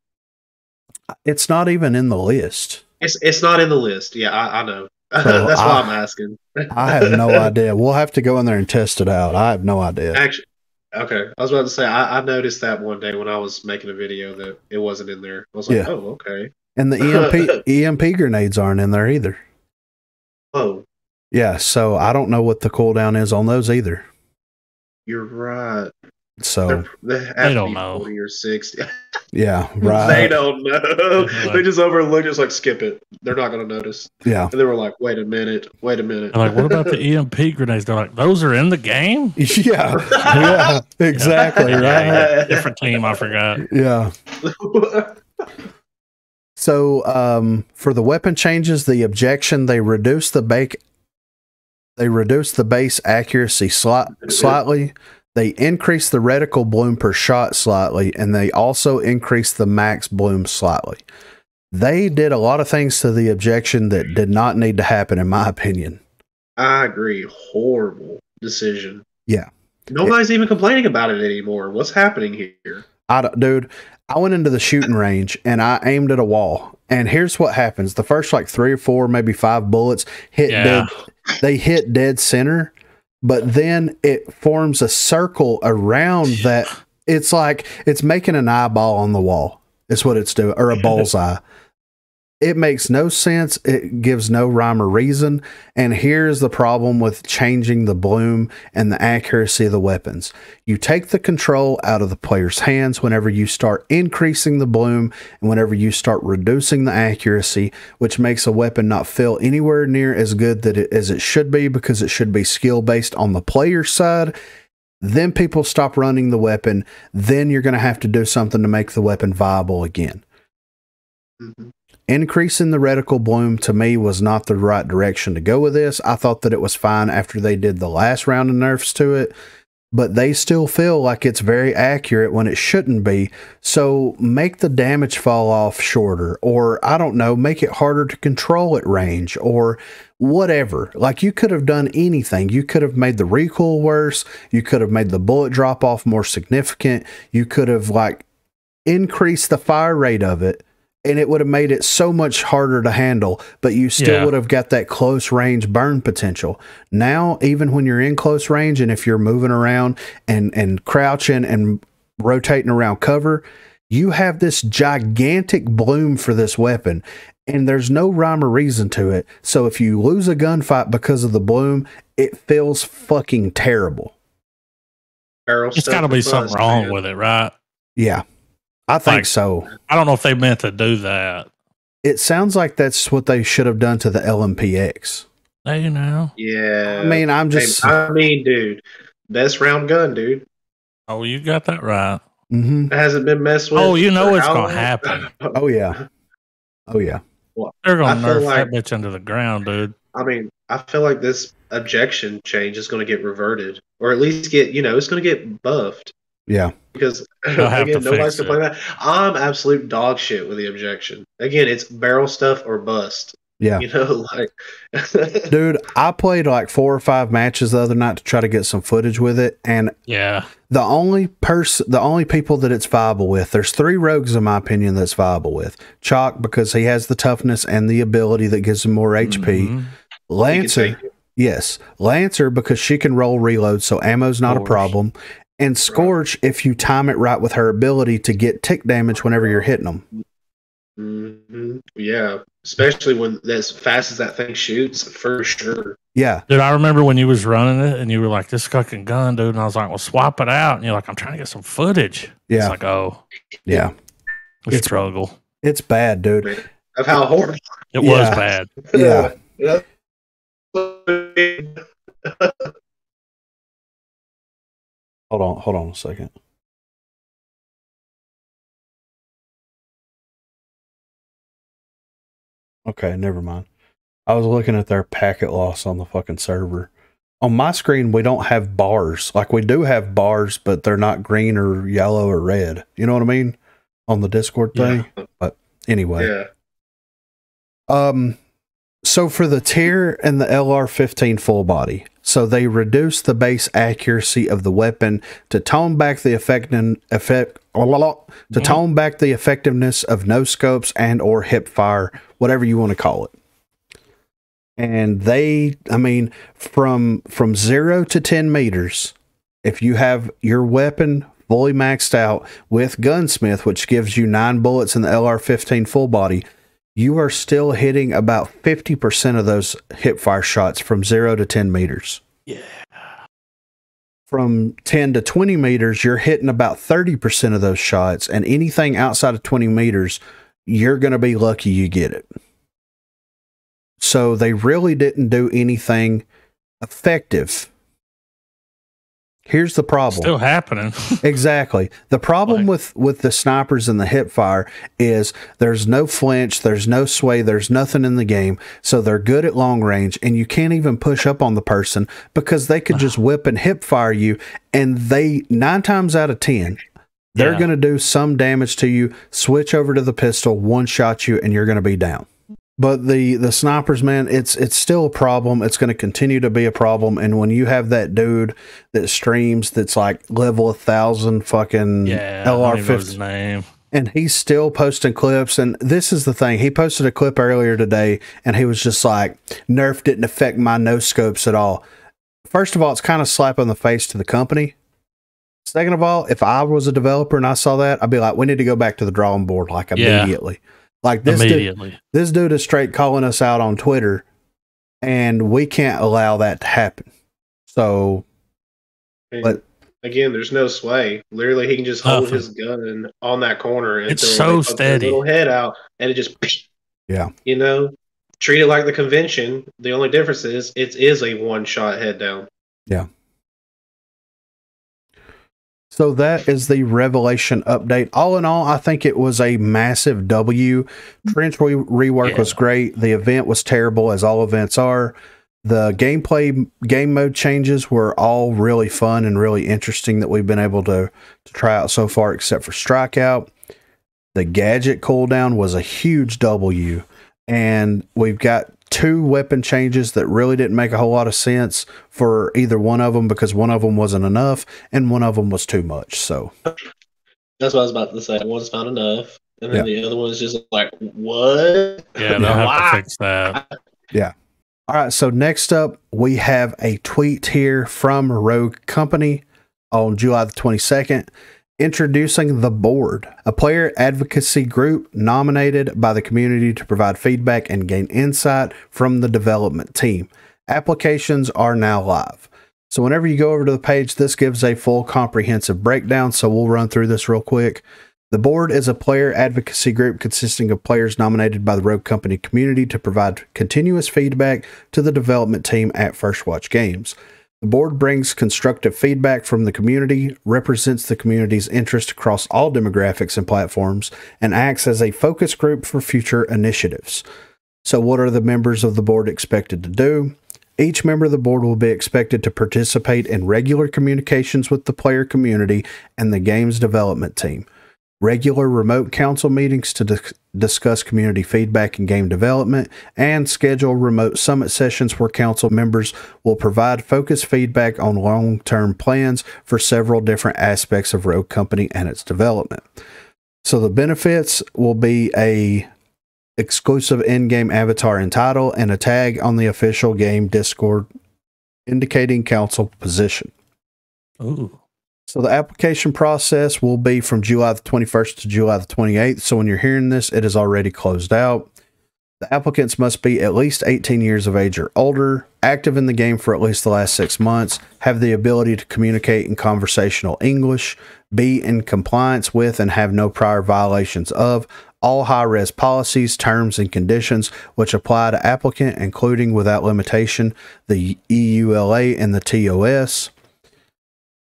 It's not even in the list. It's not in the list. Yeah, I know. So that's why I'm asking. I have no idea. We'll have to go in there and test it out. I have no idea. Actually, okay. I was about to say, I noticed that one day when I was making a video that it wasn't in there. I was like, oh, okay. And the EMP grenades aren't in there either. Oh. Yeah, so I don't know what the cooldown is on those either. You're right. So they don't know. 40 or 60. Yeah, right. They don't know. They just overlook, just like skip it. They're not going to notice. Yeah. And they were like, wait a minute. I'm like, what about the EMP grenades? They're like, those are in the game? Yeah. Yeah, exactly. Right. Different team, I forgot. Yeah. So for the weapon changes, the objection, they reduced the base accuracy slightly. They increased the reticle bloom per shot slightly, and they also increased the max bloom slightly. They did a lot of things to the objection that did not need to happen, in my opinion. I agree. Horrible decision. Yeah. Nobody's even complaining about it anymore. What's happening here? Dude, I went into the shooting range and I aimed at a wall. And here's what happens. The first like 3 or 4, maybe 5 bullets hit dead. They hit dead center. But then it forms a circle around that. It's like it's making an eyeball on the wall. It's what it's doing, or a bullseye. It makes no sense. It gives no rhyme or reason. And here's the problem with changing the bloom and the accuracy of the weapons. You take the control out of the player's hands whenever you start increasing the bloom and whenever you start reducing the accuracy, which makes a weapon not feel anywhere near as good as it should be, because it should be skill based on the player's side. Then people stop running the weapon. Then you're going to have to do something to make the weapon viable again. Mm-hmm. Increasing the reticle bloom to me was not the right direction to go with this. I thought that it was fine after they did the last round of nerfs to it, but they still feel like it's very accurate when it shouldn't be. So make the damage fall off shorter, or I don't know, make it harder to control at range, or whatever. Like, you could have done anything. You could have made the recoil worse. You could have made the bullet drop off more significant. You could have like increased the fire rate of it, and it would have made it so much harder to handle, but you still would have got that close range burn potential. Now, even when you're in close range, and if you're moving around and crouching and rotating around cover, you have this gigantic bloom for this weapon, and there's no rhyme or reason to it. So if you lose a gunfight because of the bloom, it feels fucking terrible. It's got to be something wrong with it, right? Yeah. I think so. I don't know if they meant to do that. It sounds like that's what they should have done to the LMPX. Hey, now. Yeah. I mean, dude, best round gun, dude. Oh, you got that right. Mm-hmm. It hasn't been messed with. Oh, you know it's going to happen. Oh, yeah. Oh, yeah. Well, they're going to nerf that bitch into the ground, dude. I mean, I feel like this objection change is going to get reverted, or at least get, it's going to get buffed. Yeah. Because, again, nobody's complaining that. I'm absolute dog shit with the objection. Again, it's barrel stuff or bust. Yeah. Dude, I played like 4 or 5 matches the other night to try to get some footage with it. And yeah, the only people that it's viable with, there's 3 rogues, in my opinion, that's viable with. Chalk, because he has the toughness and the ability that gives him more HP. Lancer, yes. Lancer, because she can roll reload, so ammo's not a problem. And Scorch, if you time it right with her ability to get tick damage whenever you're hitting them. Mm-hmm. Yeah, especially when as fast as that thing shoots, for sure. Yeah, dude, I remember when you was running it and you were like, "This fucking gun, dude," and I was like, "Well, swap it out," and you're like, "I'm trying to get some footage." Yeah, it's like, oh, yeah, it's struggle. It's bad, dude. Of how horrible it was bad. Yeah. Hold on a second. Okay, never mind. I was looking at their packet loss on the fucking server. On my screen, we don't have bars. Like, we do have bars, but they're not green or yellow or red. You know what I mean? On the Discord thing. Yeah. But anyway. Yeah. So for the tier and the LR-15 full body, so they reduce the base accuracy of the weapon to tone back the tone back the effectiveness of no scopes and or hip fire, whatever you want to call it. And from 0 to 10 meters, if you have your weapon fully maxed out with Gunsmith, which gives you 9 bullets in the LR-15 full body, you are still hitting about 50% of those hip fire shots from 0 to 10 meters. Yeah. From 10 to 20 meters, you're hitting about 30% of those shots, and anything outside of 20 meters, you're going to be lucky you get it. So they really didn't do anything effective. Here's the problem. Still happening. Exactly. The problem with the snipers and the hip fire is there's no flinch, there's no sway, there's nothing in the game. So they're good at long range, and you can't even push up on the person because they could just whip and hip fire you, and they 9 times out of 10 they're going to do some damage to you, switch over to the pistol, one shot you, and you're going to be down. But the snipers, man, it's still a problem. It's going to continue to be a problem. And when you have that dude that streams that's like level 1,000 fucking LR-15, and he's still posting clips. And this is the thing. He posted a clip earlier today, and he was just like, Nerf didn't affect my no scopes at all. First of all, it's kind of slap in the face to the company. Second of all, if I was a developer and I saw that, I'd be like, we need to go back to the drawing board like immediately. Like this dude is straight calling us out on Twitter, and we can't allow that to happen. So, but again, there's no sway. Literally, he can just hold his gun on that corner and it's so steady. His little head out, and it just treat it like the convention. The only difference is it is a one-shot head down. Yeah. So that is the Revelation update. All in all, I think it was a massive W. Trench rework was great. The event was terrible, as all events are. The game mode changes were all really fun and really interesting that we've been able to try out so far, except for Strikeout. The Gadget Cooldown was a huge W. And we've got 2 weapon changes that really didn't make a whole lot of sense for either one of them, because one of them wasn't enough and one of them was too much. So that's what I was about to say. One's not enough, and then the other one's just like, what? Yeah, they'll have to fix that. Yeah. All right. So next up, we have a tweet here from Rogue Company on July the 22nd. Introducing The Board, a player advocacy group nominated by the community to provide feedback and gain insight from the development team. Applications are now live. So whenever you go over to the page, this gives a full comprehensive breakdown. So we'll run through this real quick. The board is a player advocacy group consisting of players nominated by the Rogue Company community to provide continuous feedback to the development team at First Watch Games. The board brings constructive feedback from the community, represents the community's interest across all demographics and platforms, and acts as a focus group for future initiatives. So what are the members of the board expected to do? Each member of the board will be expected to participate in regular communications with the player community and the game's development team. Regular remote council meetings to discuss community feedback and game development, and schedule remote summit sessions where council members will provide focused feedback on long-term plans for several different aspects of Rogue Company and its development. So the benefits will be a exclusive in-game avatar and title, and a tag on the official game Discord indicating council position. Ooh. So the application process will be from July the 21st to July the 28th. So when you're hearing this, it is already closed out. The applicants must be at least 18 years of age or older, active in the game for at least the last 6 months, have the ability to communicate in conversational English, be in compliance with and have no prior violations of all high-res policies, terms, and conditions which apply to applicant, including without limitation the EULA and the TOS.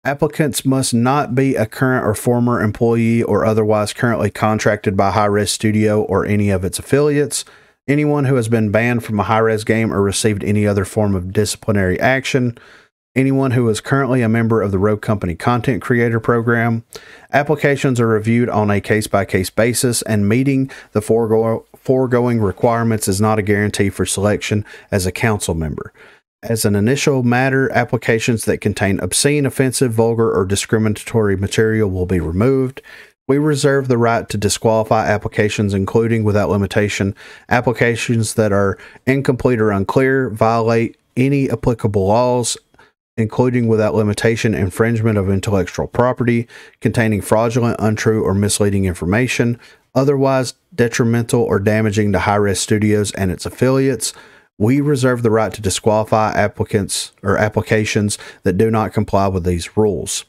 Applicants must not be a current or former employee or otherwise currently contracted by Hi-Res Studio or any of its affiliates. Anyone who has been banned from a Hi-Res game or received any other form of disciplinary action. Anyone who is currently a member of the Rogue Company Content Creator Program. Applications are reviewed on a case-by-case basis, and meeting the foregoing requirements is not a guarantee for selection as a council member. As an initial matter, applications that contain obscene, offensive, vulgar, or discriminatory material will be removed. We reserve the right to disqualify applications, including, without limitation, applications that are incomplete or unclear, violate any applicable laws, including, without limitation, infringement of intellectual property, containing fraudulent, untrue, or misleading information, otherwise detrimental or damaging to Hi-Res Studios and its affiliates. We reserve the right to disqualify applicants or applications that do not comply with these rules.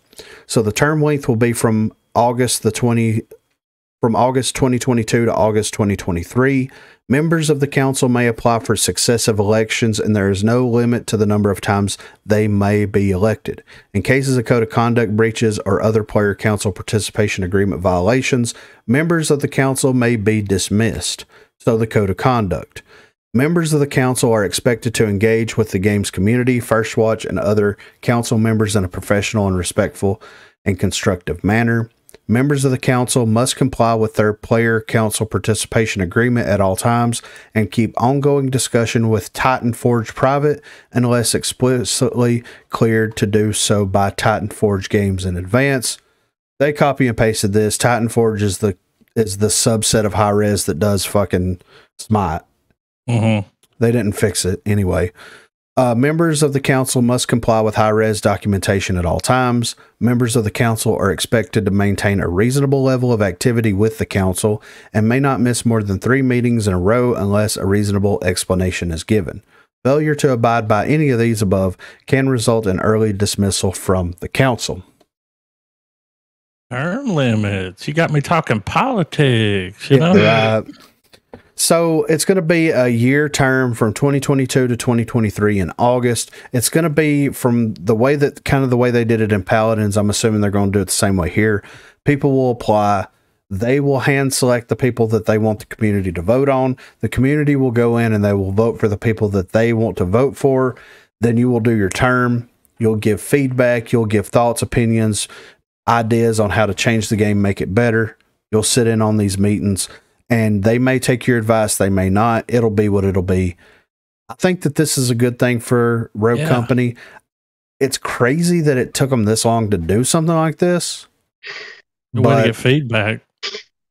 So the term length will be from August 2022 to August 2023. Members of the council may apply for successive elections, and there is no limit to the number of times they may be elected. In cases of code of conduct breaches or other player council participation agreement violations, members of the council may be dismissed. So the code of conduct. Members of the council are expected to engage with the game's community, First Watch, and other council members in a professional and respectful and constructive manner. Members of the council must comply with their player council participation agreement at all times and keep ongoing discussion with Titan Forge Private unless explicitly cleared to do so by Titan Forge Games in advance. They copy and pasted this. Titan Forge is the subset of Hi-Res that does fucking Smite. Mm-hmm. They didn't fix it anyway. Members of the council must comply with Hi-Res documentation at all times. Members of the council are expected to maintain a reasonable level of activity with the council and may not miss more than 3 meetings in a row unless a reasonable explanation is given. Failure to abide by any of these above can result in early dismissal from the council. Term limits. You got me talking politics, you know? Right. So it's going to be a year term from 2022 to 2023 in August. It's going to be from the way that the way they did it in Paladins. I'm assuming they're going to do it the same way here. People will apply. They will hand select the people that they want the community to vote on. The community will go in and they will vote for the people that they want to vote for. Then you will do your term. You'll give feedback. You'll give thoughts, opinions, ideas on how to change the game, make it better. You'll sit in on these meetings. And they may take your advice, they may not. It'll be what it'll be. I think that this is a good thing for Rogue Company. It's crazy that it took them this long to do something like this. You want to get feedback.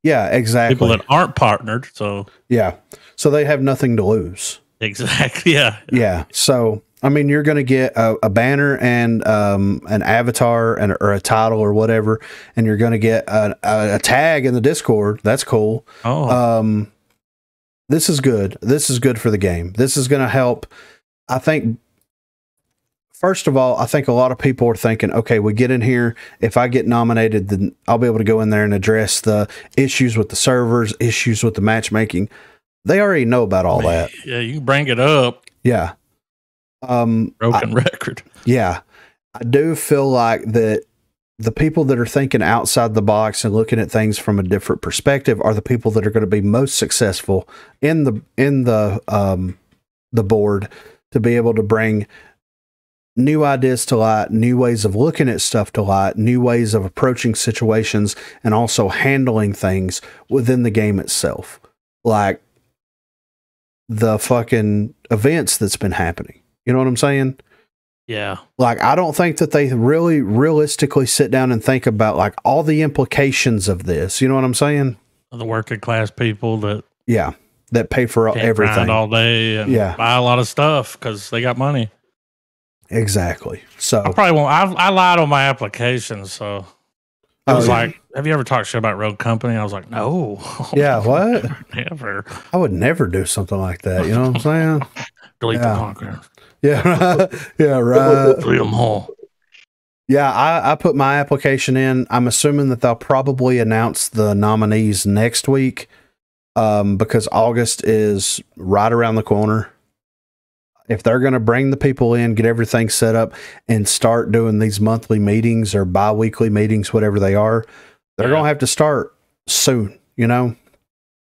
Yeah, exactly. People that aren't partnered, so. Yeah. So they have nothing to lose. Exactly, yeah. Yeah. So, I mean, you're going to get a banner and an avatar or a title or whatever, and you're going to get a tag in the Discord. That's cool. Oh. This is good. This is good for the game. This is going to help. I think first of all, I think a lot of people are thinking, okay, we get in here. If I get nominated, then I'll be able to go in there and address the issues with the servers, issues with the matchmaking. They already know about all that. Yeah, you can bring it up. Yeah. Broken record. Yeah. I do feel like that the people that are thinking outside the box and looking at things from a different perspective are the people that are going to be most successful in the board to be able to bring new ideas to light, new ways of looking at stuff to light, new ways of approaching situations, and also handling things within the game itself. Like the fucking events that's been happening. You know what I'm saying? Yeah. Like, I don't think that they really realistically sit down and think about like all the implications of this. You know what I'm saying? The working class people that that pay for everything grind all day and buy a lot of stuff because they got money. Exactly. So I probably won't. I lied on my application, so I was like, "Have you ever talked shit about Rogue Company?" I was like, "No." Yeah, what? Never. I would never do something like that. You know what I'm saying? Delete the podcast. Yeah, yeah, right. Delete them all. Yeah, I put my application in. I'm assuming that they'll probably announce the nominees next week, because August is right around the corner. If they're going to bring the people in, get everything set up, and start doing these monthly meetings or bi-weekly meetings, whatever they are, they're going to have to start soon, you know?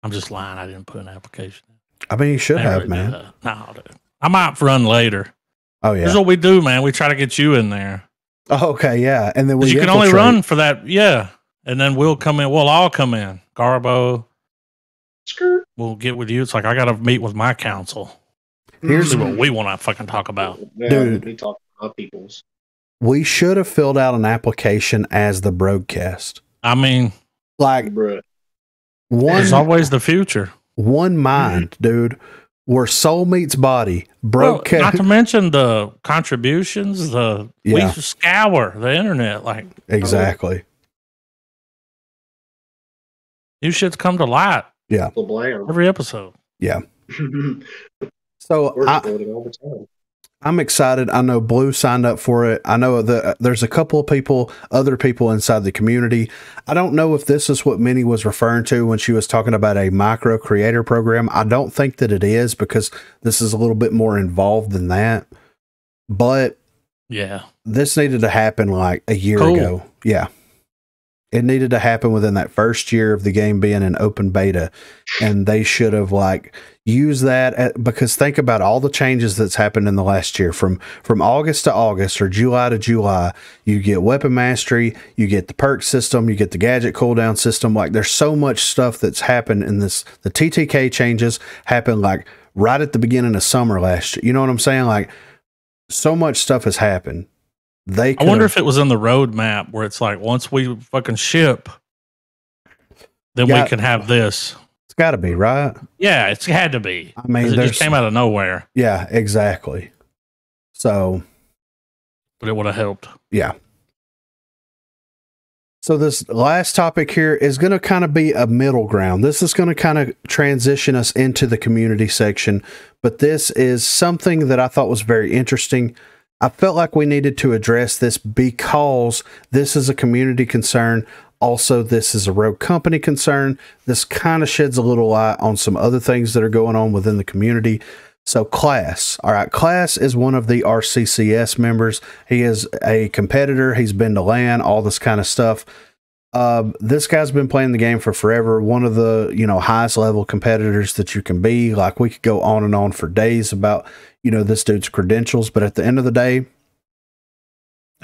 I'm just lying. I didn't put an application in. I mean, you should have, man. No, dude. I might run later. Oh, yeah. Here's what we do, man. We try to get you in there. Oh, okay, yeah. And then you can only run for that, and then we'll come in. We'll all come in. Garbo. We'll get with you. It's like, I got to meet with my council. Here's what we want to fucking talk about. Dude, we talk about people's. We should have filled out an application as the Broguecast. I mean, like, there's always the future. One mind, dude. Where soul meets body. Broguecast. Not to mention the contributions, we scour the internet. Like, exactly. New shit's come to light. Yeah. Every episode. Yeah. So I'm excited. I know Blue signed up for it. I know that there's a couple of other people inside the community. I don't know if this is what Minnie was referring to when she was talking about a micro creator program. I don't think that it is, because this is a little bit more involved than that. But yeah, this needed to happen like a year ago. Yeah. It needed to happen within that first year of the game being in open beta. And they should have like used that because think about all the changes that's happened in the last year from August to August or July to July. You get weapon mastery, you get the perk system, you get the gadget cooldown system. Like there's so much stuff that's happened in this. The TTK changes happened like right at the beginning of summer last year. You know what I'm saying? Like so much stuff has happened. I wonder if it was in the roadmap where it's like, once we fucking ship, then we can have this. It's got to be, right? Yeah, it's had to be. I mean, it just came out of nowhere. Yeah, exactly. So, but it would have helped. Yeah. So this last topic here is going to kind of be a middle ground. This is going to kind of transition us into the community section, but this is something that I thought was very interesting. I felt like we needed to address this because this is a community concern. Also, this is a Rogue Company concern. This kind of sheds a little light on some other things that are going on within the community. So Class. All right. Class is one of the Rccs members. He is a competitor. He's been to LAN, all this kind of stuff. This guy's been playing the game for forever. One of the, highest level competitors that you can be. Like we could go on and on for days about, this dude's credentials. But at the end of the day,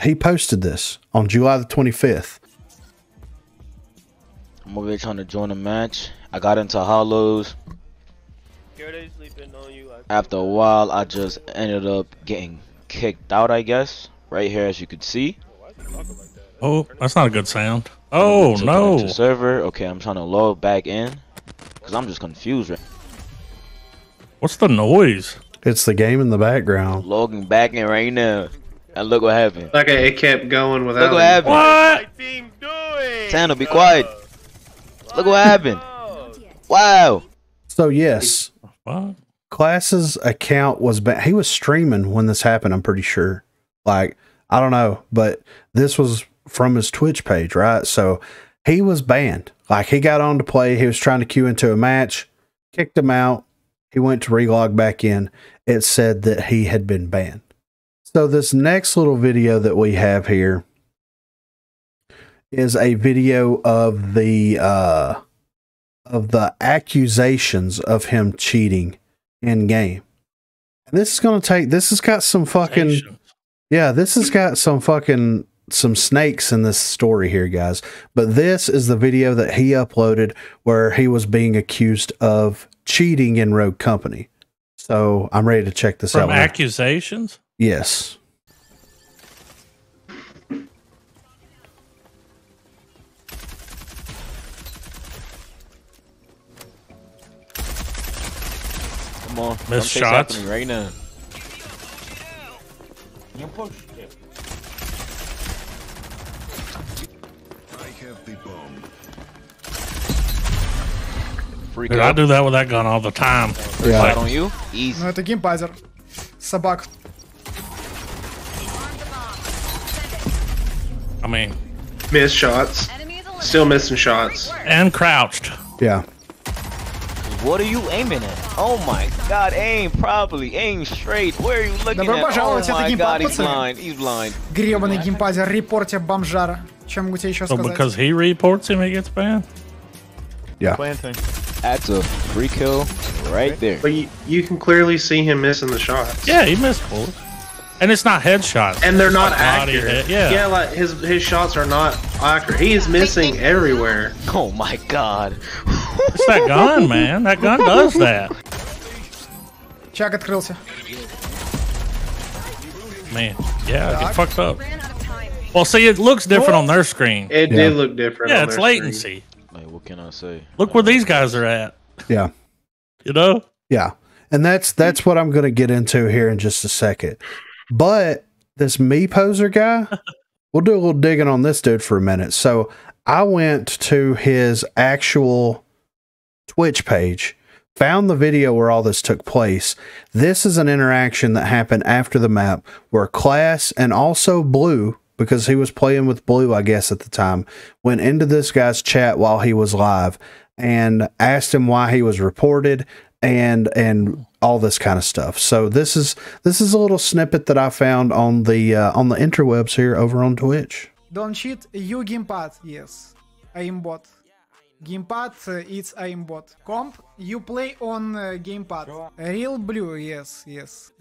he posted this on July the 25th. I'm over here trying to join a match. I got into hollows. After a while, I just ended up getting kicked out, I guess. Right here, as you could see. Oh, that's not a good sound. Oh, no. Server. Okay, I'm trying to log back in. Because I'm just confused right now. What's the noise? It's the game in the background. I'm logging back in right now. And look what happened. Okay, it kept going without. Look what happened. What? Tana, be quiet. Look what happened. Wow. So, yes. What? Class's account was he was streaming when this happened, I'm pretty sure. Like, I don't know, but this was from his Twitch page, right? So he was banned. Like, he got on to play. He was trying to queue into a match, kicked him out. He went to relog back in. It said that he had been banned. So this next little video that we have here is a video of the accusations of him cheating in game. And this is going to take, this has got some fucking, yeah, this has got some fucking, some snakes in this story here, guys. But this is the video that he uploaded where he was being accused of cheating in Rogue Company. So I'm ready to check this out. From accusations? Yes. Come on. Missed shots right now. You push. I have the bomb. Dude, I do that with that gun all the time. Yeah. Like, on you? Easy. Ну это геймпазер. Собак. I mean, Missed shots. Still missing shots. and crouched. Yeah. What are you aiming at? Oh my god, aim properly, aim straight. Where are you looking Добро at? Oh пожаловать, это my god, геймпад, he's пацаны. blind, he's blind. Гребаный геймпазер, репорте бомжара. Чем могу тебе еще So сказать? because he reports him, he gets banned? Yeah. Planting. That's a free kill right there. But you can clearly see him missing the shots. Yeah, he missed bullets. And it's not headshots. And they're not Like body accurate. hit, yeah. like his shots are not accurate. He is missing everywhere. Oh my god. It's that gun, man. That gun does that. Чак открылся. Man, yeah, get fucked up. Well, see, it looks different on their screen. It did look different. Yeah, on it's their latency. Like, what can I say? Look where these guys are at. Yeah. You know? Yeah. And that's what I'm going to get into here in just a second. But this me poser guy, we'll do a little digging on this dude for a minute. So I went to his actual Twitch page, found the video where all this took place. This is an interaction that happened after the map where Class and also Blue, because he was playing with Blue, I guess, at the time, went into this guy's chat while he was live and asked him why he was reported and all this kind of stuff. So this is a little snippet that I found on the interwebs here over on Twitch. Don't cheat, you gamepad, yes. Aimbot. Gamepad, it's aimbot. Comp, you play on gamepad. Real blue, yes.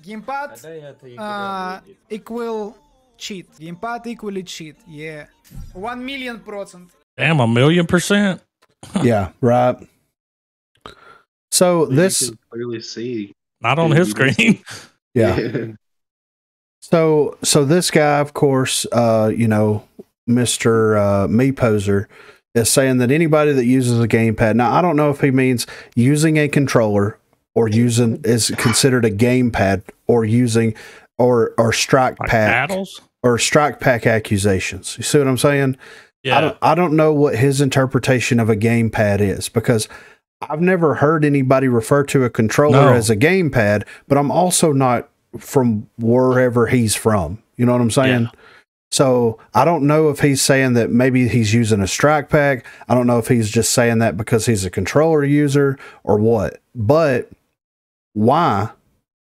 Gamepad equal cheat. Gamepad equally cheat, yeah. 1,000,000%. Damn, 1,000,000%. Yeah, right. So You this can clearly see. Not on his screen. yeah. So this guy, of course, Mr. Me Poser, is saying that anybody that uses a gamepad. Now, I don't know if he means using a controller or using is considered a gamepad or using or strike Like pack paddles? or strike pack accusations. You see what I'm saying? Yeah. I don't know what his interpretation of a gamepad is because I've never heard anybody refer to a controller as a gamepad, but I'm also not from wherever he's from. You know what I'm saying? Yeah. So I don't know if he's saying that maybe he's using a strike pack. I don't know if he's just saying that because he's a controller user or what. But why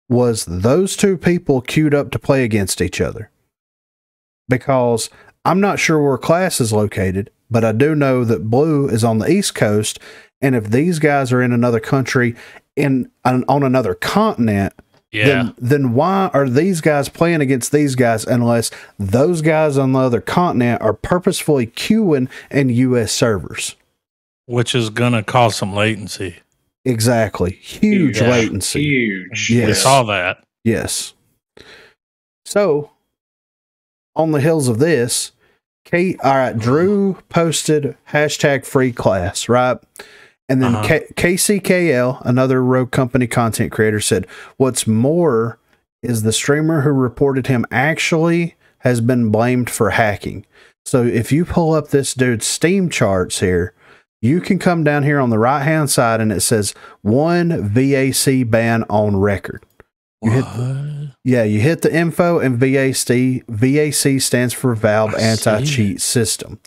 was those two people queued up to play against each other? Because I'm not sure where Class is located, but I do know that Blue is on the East Coast. And if these guys are in another country on another continent, then why are these guys playing against these guys unless those guys on the other continent are purposefully queuing in U.S. servers? Which is going to cause some latency. Exactly. Huge latency. Huge. Yes. We saw that. Yes. So, on the heels of this, Drew posted #FreeClass, right? And then KCKL, another Rogue Company content creator, said, what's more is the streamer who reported him actually has been blamed for hacking. So if you pull up this dude's Steam charts here, you can come down here on the right-hand side and it says 1 VAC ban on record. You Yeah, you hit the info and VAC. VAC stands for Valve Anti-Cheat System.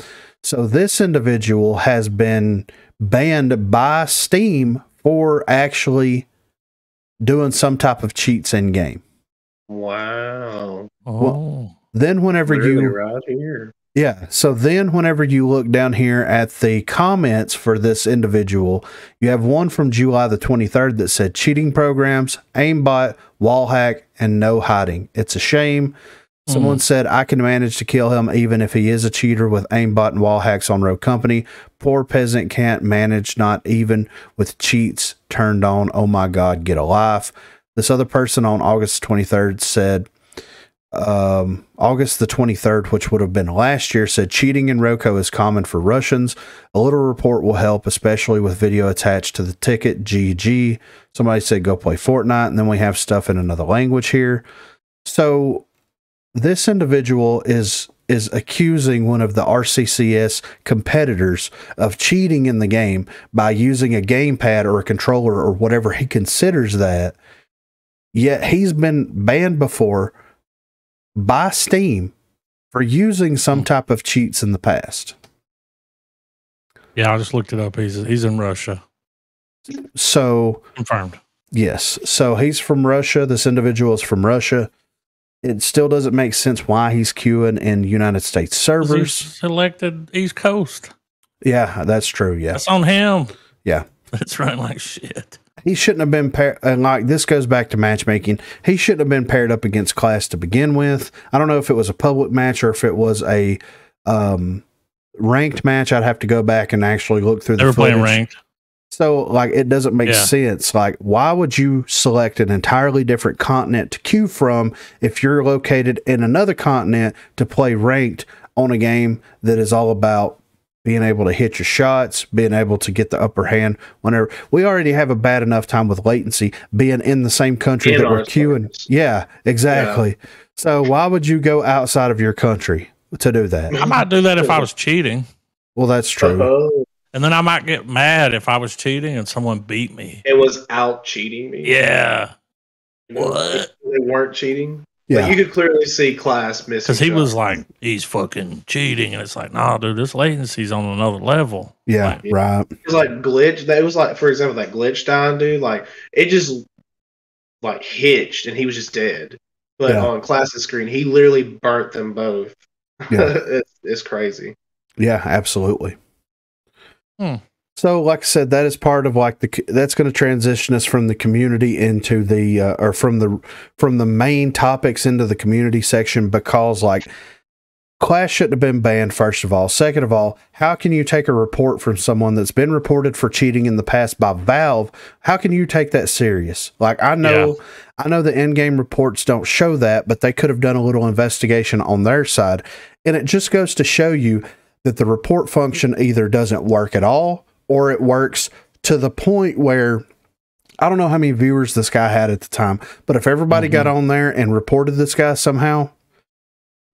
So this individual has been banned by Steam for actually doing some type of cheats in game. Wow. Well, then whenever really you right here. Yeah. So then whenever you look down here at the comments for this individual, you have one from July the 23rd that said cheating programs, aimbot, wall hack, and no hiding. It's a shame. Someone said, I can manage to kill him even if he is a cheater with aimbot and wall hacks on Rogue Company. Poor peasant can't manage, not even with cheats turned on. Oh my God, get a life. This other person on August 23rd said, August the 23rd, which would have been last year, said cheating in Roco is common for Russians. A little report will help, especially with video attached to the ticket. GG. Somebody said go play Fortnite, and then we have stuff in another language here. So this individual is accusing one of the RCCS competitors of cheating in the game by using a gamepad or a controller or whatever he considers that. Yet he's been banned before by Steam for using some type of cheats in the past. Yeah, I just looked it up. He's in Russia. So confirmed. Yes. So he's from Russia. This individual is from Russia. It still doesn't make sense why he's queuing in United States servers. He's selected East Coast. Yeah, that's true. Yeah. That's on him. Yeah. That's right, like shit. He shouldn't have been paired. And like this goes back to matchmaking. He shouldn't have been paired up against Class to begin with. I don't know if it was a public match or if it was a ranked match. I'd have to go back and actually look through the footage. They were playing ranked. So like it doesn't make sense. Like why would you select an entirely different continent to queue from if you're located in another continent to play ranked on a game that is all about being able to hit your shots, being able to get the upper hand whenever we already have a bad enough time with latency being in the same country that we're queuing. Yeah, exactly. Yeah. So why would you go outside of your country to do that? I might do that if I was cheating. Well, that's true. Uh-oh. And then I might get mad if I was cheating and someone beat me. It was out cheating me. Yeah. What? They weren't cheating. Yeah. But you could clearly see Class missing. Because he was like, he's fucking cheating. And it's like, nah, dude, this latency's on another level. Yeah, like, right. It was like glitch. It was like, for example, that glitch down dude, like, it just like hitched and he was just dead. But on Class's screen, he literally burnt them both. Yeah. It's crazy. Yeah, absolutely. So, like I said, that is part of like that's going to transition us from the community into the or from the main topics into the community section, because like Class shouldn't have been banned, first of all. Second of all, how can you take a report from someone that's been reported for cheating in the past by Valve? How can you take that serious? Like I know the in-game reports don't show that, but they could have done a little investigation on their side, and it just goes to show you that the report function either doesn't work at all, or it works to the point where I don't know how many viewers this guy had at the time, but if everybody got on there and reported this guy somehow,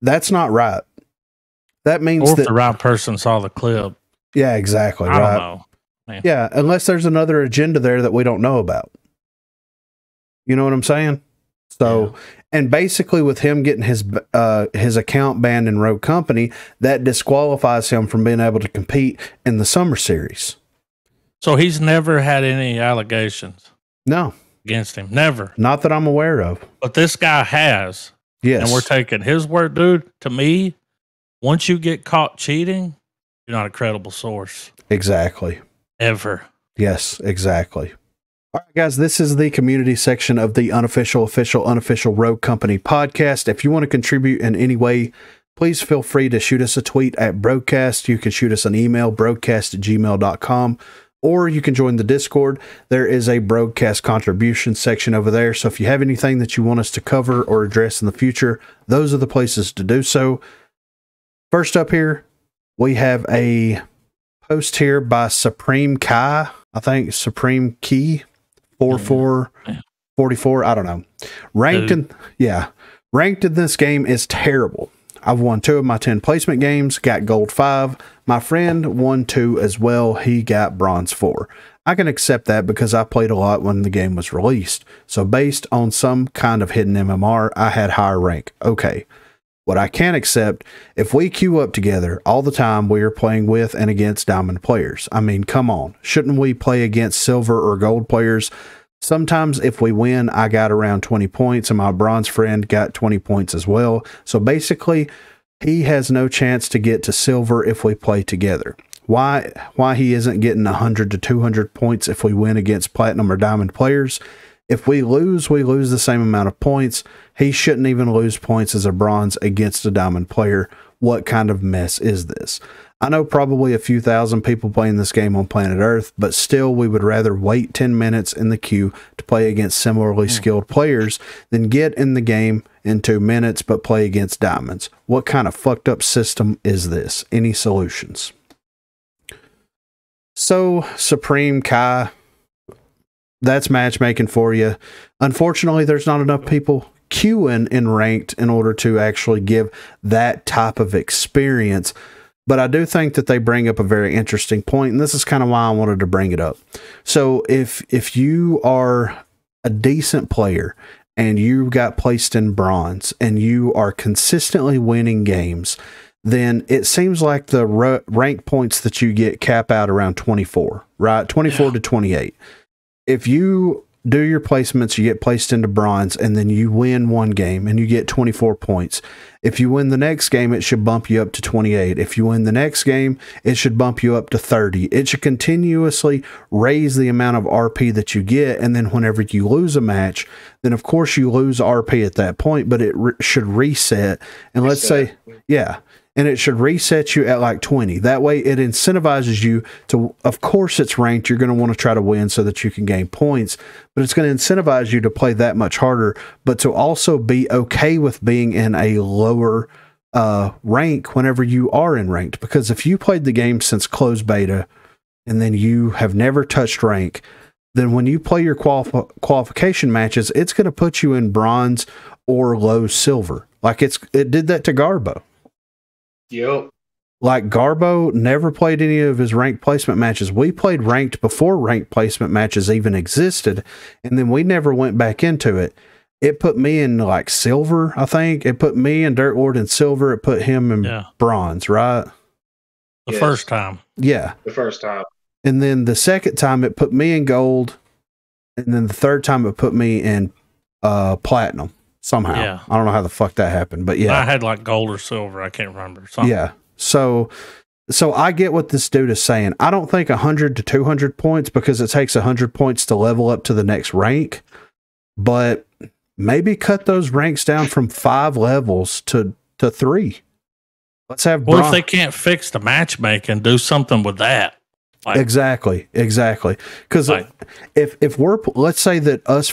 that's not right. That means that the right person saw the clip. Yeah, exactly. I right. don't know. Man. Yeah, unless there's another agenda there that we don't know about. You know what I'm saying? So, and basically with him getting his account banned in Rogue Company, that disqualifies him from being able to compete in the summer series. So he's never had any allegations? No. Against him? Never? Not that I'm aware of. But this guy has. Yes. And we're taking his word, dude. To me, once you get caught cheating, you're not a credible source. Exactly. Ever. Yes, exactly. All right, guys, this is the community section of the Unofficial Rogue Company Podcast. If you want to contribute in any way, please feel free to shoot us a tweet at Broguecast. You can shoot us an email, broguecast@gmail.com, or you can join the Discord. There is a Broguecast contribution section over there. So if you have anything that you want us to cover or address in the future, those are the places to do so. First up here, we have a post here by Supreme Kai. I think Supreme Key. 44, I don't know. Ranked in this game is terrible. I've won 2 of my 10 placement games, got gold 5. My friend won 2 as well. He got bronze 4. I can accept that because I played a lot when the game was released. So based on some kind of hidden MMR, I had higher rank. Okay. What I can't accept, if we queue up together all the time, we are playing with and against diamond players. I mean, come on. Shouldn't we play against silver or gold players? Sometimes if we win, I got around 20 points and my bronze friend got 20 points as well. So basically, he has no chance to get to silver if we play together. Why he isn't getting 100 to 200 points if we win against platinum or diamond players? If we lose the same amount of points. He shouldn't even lose points as a bronze against a diamond player. What kind of mess is this? I know probably a few thousand people playing this game on planet Earth, but still we would rather wait 10 minutes in the queue to play against similarly skilled players than get in the game in 2 minutes but play against diamonds. What kind of fucked up system is this? Any solutions? So, Supreme Kai, that's matchmaking for you. Unfortunately, there's not enough people queuing in ranked in order to actually give that type of experience. But I do think that they bring up a very interesting point, and this is kind of why I wanted to bring it up. So if you are a decent player and you got placed in bronze and you are consistently winning games, then it seems like the rank points that you get cap out around 24, right? 24 to 28. If you do your placements, you get placed into bronze, and then you win one game and you get 24 points. If you win the next game, it should bump you up to 28. If you win the next game, it should bump you up to 30. It should continuously raise the amount of RP that you get, and then whenever you lose a match, then of course you lose RP at that point, but it should reset. And let's say, yeah, and it should reset you at like 20. That way it incentivizes you to, of course it's ranked, you're going to want to try to win so that you can gain points, but it's going to incentivize you to play that much harder, but to also be okay with being in a lower rank whenever you are in ranked. Because if you played the game since closed beta and then you have never touched rank, then when you play your qualification matches, it's going to put you in bronze or low silver. Like it did that to Garbo. Yep. Like Garbo never played any of his ranked placement matches. We played ranked before ranked placement matches even existed, and then we never went back into it. It put me in like silver, I think. It put me and Dirt Lord in silver. It put him in bronze, right? The first time. Yeah. The first time. And then the second time it put me in gold, and then the third time it put me in platinum. Somehow. Yeah. I don't know how the fuck that happened, but yeah. I had like gold or silver. I can't remember. Something. Yeah. So I get what this dude is saying. I don't think 100 to 200 points because it takes 100 points to level up to the next rank, but maybe cut those ranks down from 5 levels to 3. Let's have. Well, if they can't fix the matchmaking, do something with that. Like, exactly. Because if we're, let's say that us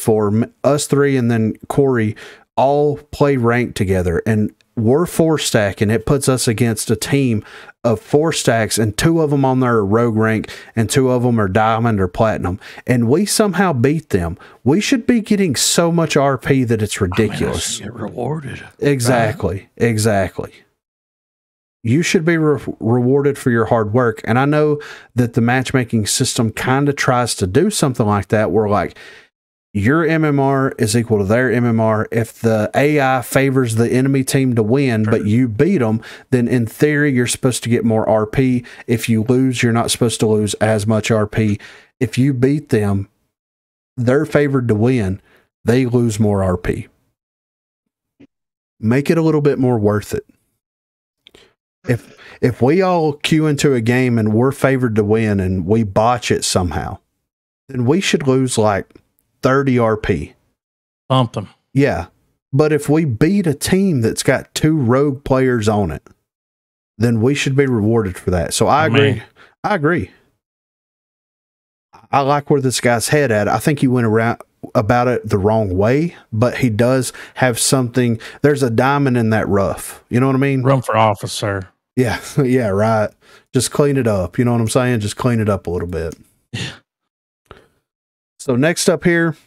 3 and then Corey all play rank together and we're 4 stack, and it puts us against a team of 4 stacks, and 2 of them on their rogue rank and 2 of them are diamond or platinum, and we somehow beat them, we should be getting so much RP that it's ridiculous. Get rewarded. Exactly. You should be rewarded for your hard work. And I know that the matchmaking system kind of tries to do something like that, where like your MMR is equal to their MMR. If the AI favors the enemy team to win, but you beat them, then in theory, you're supposed to get more RP. If you lose, you're not supposed to lose as much RP. If you beat them, they're favored to win. They lose more RP. Make it a little bit more worth it. If we all queue into a game and we're favored to win and we botch it somehow, then we should lose like 30 RP. Something. Yeah. But if we beat a team that's got 2 rogue players on it, then we should be rewarded for that. So I agree. I agree. I like where this guy's head at. I think he went around about it the wrong way, but he does have something. There's a diamond in that rough. You know what I mean? Run for office, sir. Yeah. Yeah. Right. Just clean it up. You know what I'm saying? Just clean it up a little bit. Yeah. So next up here,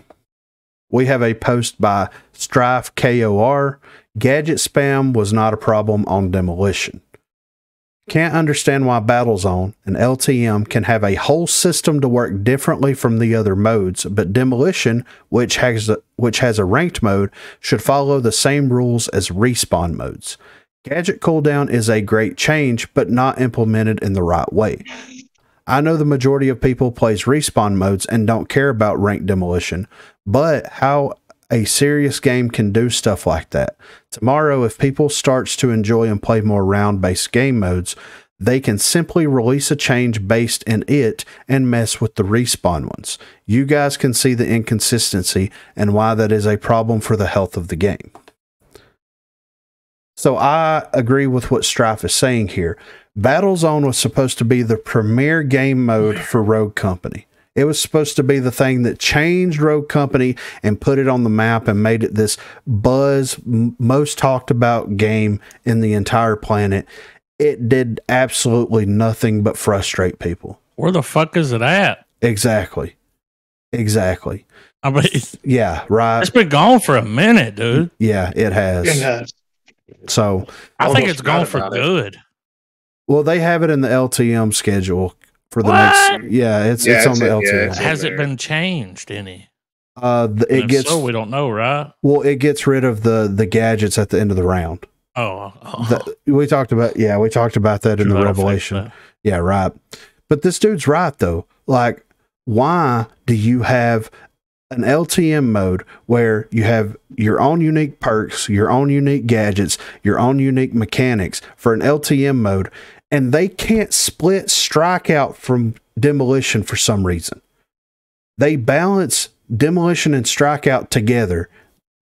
we have a post by Strife KOR. Gadget spam was not a problem on demolition. Can't understand why Battlezone and LTM can have a whole system to work differently from the other modes, but Demolition, which has a ranked mode, should follow the same rules as respawn modes. Gadget Cooldown is a great change, but not implemented in the right way. I know the majority of people plays respawn modes and don't care about ranked Demolition, but how a serious game can do stuff like that. Tomorrow, if people starts to enjoy and play more round-based game modes, they can simply release a change based in it and mess with the respawn ones. You guys can see the inconsistency and why that is a problem for the health of the game. So I agree with what Strife is saying here. Battlezone was supposed to be the premier game mode for Rogue Company. It was supposed to be the thing that changed Rogue Company and put it on the map and made it this most talked about game in the entire planet. It did absolutely nothing but frustrate people. Where the fuck is it at? Exactly. I mean, yeah, right. It's been gone for a minute, dude. Yeah, it has. So I think it's gone for good. Well, they have it in the LTM schedule. For the next, it's on the LTM. Has it been changed any? It gets. So we don't know, right? Well, it gets rid of the gadgets at the end of the round. We talked about that in the Revelation. Yeah, right. But this dude's right though. Like, why do you have an LTM mode where you have your own unique perks, your own unique gadgets, your own unique mechanics for an LTM mode? And they can't split Strikeout from Demolition for some reason. They balance Demolition and Strikeout together.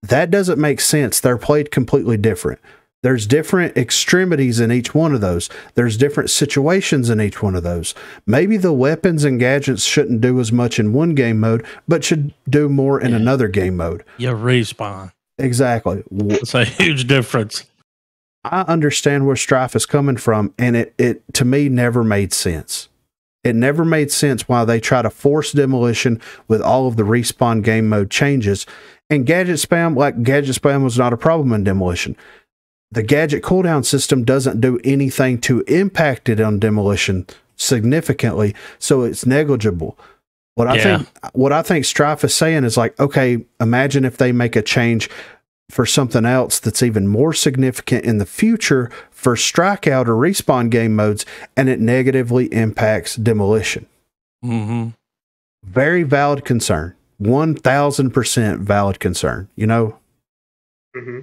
That doesn't make sense. They're played completely different. There's different extremities in each one of those. There's different situations in each one of those. Maybe the weapons and gadgets shouldn't do as much in one game mode, but should do more in another game mode. You respawn. Exactly. It's a huge difference. I understand where Strife is coming from, and it to me never made sense. It never made sense why they try to force Demolition with all of the respawn game mode changes. And gadget spam was not a problem in Demolition. The gadget cooldown system doesn't do anything to impact it on Demolition significantly, so it's negligible. What I think Strife is saying is like, okay, imagine if they make a change for something else that's even more significant in the future for Strikeout or respawn game modes, and it negatively impacts Demolition. Mm-hmm. Very valid concern. 1000% valid concern, you know? Mm-hmm.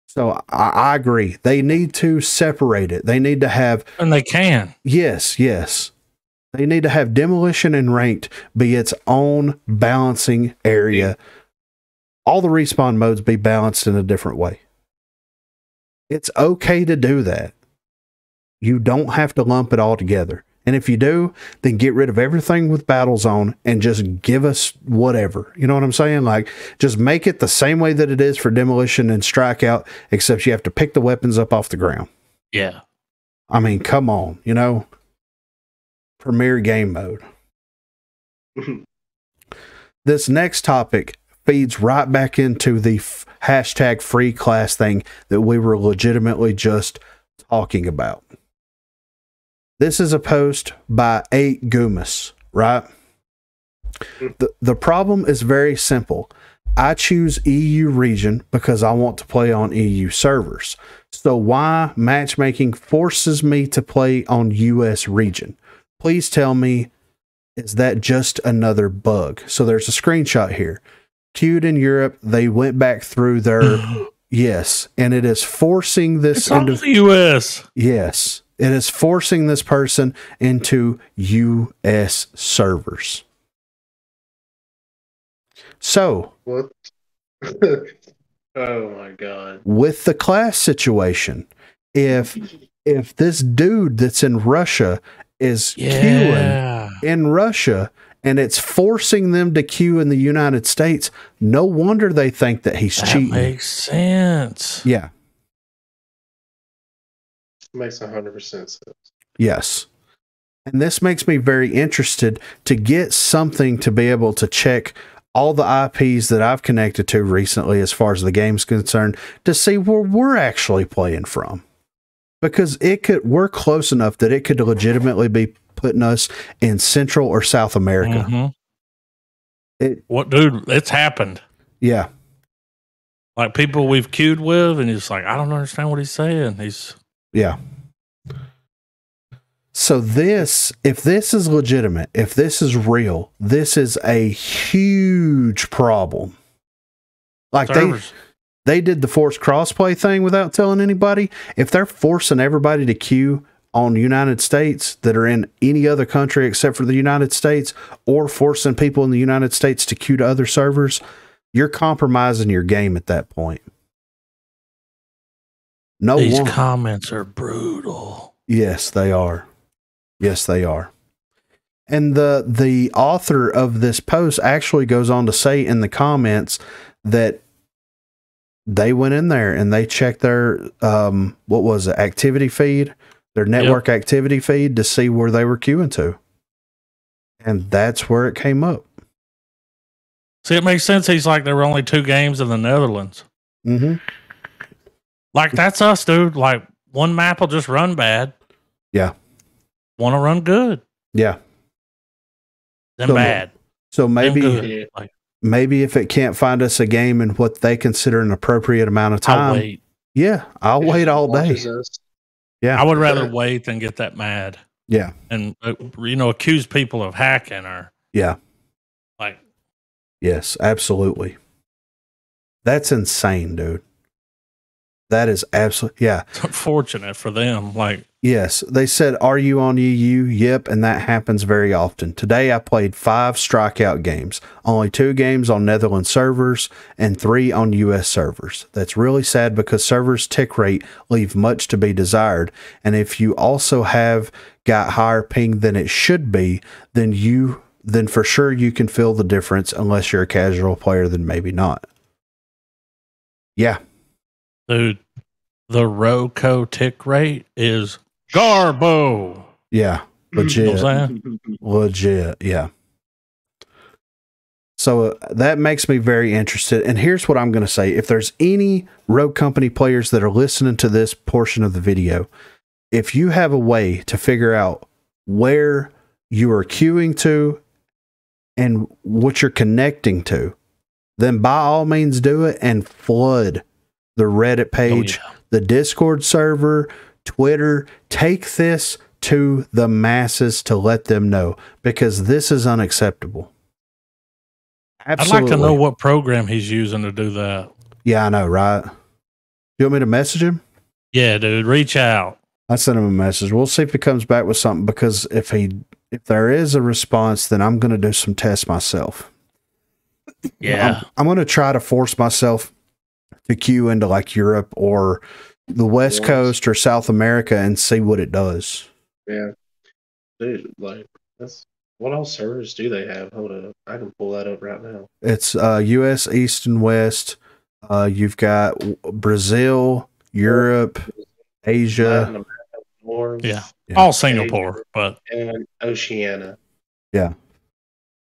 So I agree. They need to separate it. They need to have... And they can. Yes. They need to have Demolition and Ranked be its own balancing area. All the respawn modes be balanced in a different way. It's okay to do that. You don't have to lump it all together. And if you do, then get rid of everything with Battlezone and just give us whatever. You know what I'm saying? Like, just make it the same way that it is for Demolition and Strikeout, except you have to pick the weapons up off the ground. Yeah. I mean, come on, you know? Premier game mode. This next topic feeds right back into the hashtag free class thing that we were legitimately just talking about. This is a post by 8 Gumas, right? The problem is very simple. I choose EU region because I want to play on EU servers. So why matchmaking forces me to play on US region? Please tell me, is that just another bug? So there's a screenshot here. Queued in Europe, they went back through their yes, and it is forcing this into the US. Yes. It is forcing this person into US servers. So, what? Oh my God. With the class situation, if this dude that's in Russia is queuing in Russia and it's forcing them to queue in the United States, no wonder they think that he's cheating. That makes sense. Yeah. Makes 100% sense. Yes. And this makes me very interested to get something to be able to check all the IPs that I've connected to recently as far as the game's concerned to see where we're actually playing from. because we're close enough that it could legitimately be putting us in Central or South America. Dude, it's happened. Yeah. Like people we've queued with, and he's like, I don't understand what he's saying. Yeah. So if this is legitimate, if this is real, this is a huge problem. Like they did the forced crossplay thing without telling anybody. If they're forcing everybody to queue on United States that are in any other country except for the United States, or forcing people in the United States to queue to other servers, you're compromising your game at that point. These comments are brutal. Yes, they are. Yes, they are. And the author of this post actually goes on to say in the comments that they went in there and they checked their activity feed, their network activity feed, to see where they were queuing to. And that's where it came up. See, it makes sense. He's like, there were only 2 games in the Netherlands. Mm-hmm. Like, that's us, dude. Like, one map will just run bad. Yeah. Want to run good. Yeah. Then bad. So maybe, good. maybe if it can't find us a game in what they consider an appropriate amount of time. I'll wait. Yeah. I'll wait all day. Yeah. I would rather wait than get that mad. Yeah. And, accuse people of hacking or. Yeah. Like. Yes, absolutely. That's insane, dude. That is absolutely, yeah. It's unfortunate for them. Like, yes, they said, "Are you on EU?" Yep, and that happens very often. Today, I played 5 strikeout games, only 2 games on Netherlands servers and 3 on US servers. That's really sad because servers' tick rate leave much to be desired, and if you also have got higher ping than it should be, then for sure you can feel the difference. Unless you're a casual player, then maybe not. Yeah. Dude, the Roco tick rate is garbo. Yeah, legit. Legit, yeah. So that makes me very interested. And here's what I'm going to say. If there's any Rogue Company players that are listening to this portion of the video, if you have a way to figure out where you are queuing to and what you're connecting to, then by all means do it and flood the Reddit page, the Discord server, Twitter. Take this to the masses to let them know, because this is unacceptable. Absolutely. I'd like to know what program he's using to do that. Yeah, I know, right? You want me to message him? Yeah, dude, reach out. I sent him a message. We'll see if he comes back with something, because if there is a response, then I'm going to do some tests myself. Yeah. I'm going to try to force myself to queue into like Europe or the West Coast or South America and see what it does. Yeah. Dude, like, what else servers do they have? Hold up. I can pull that up right now. It's US, East, and West. You've got Brazil, Europe, Asia. Yeah. All Singapore, but. And Oceania. Yeah.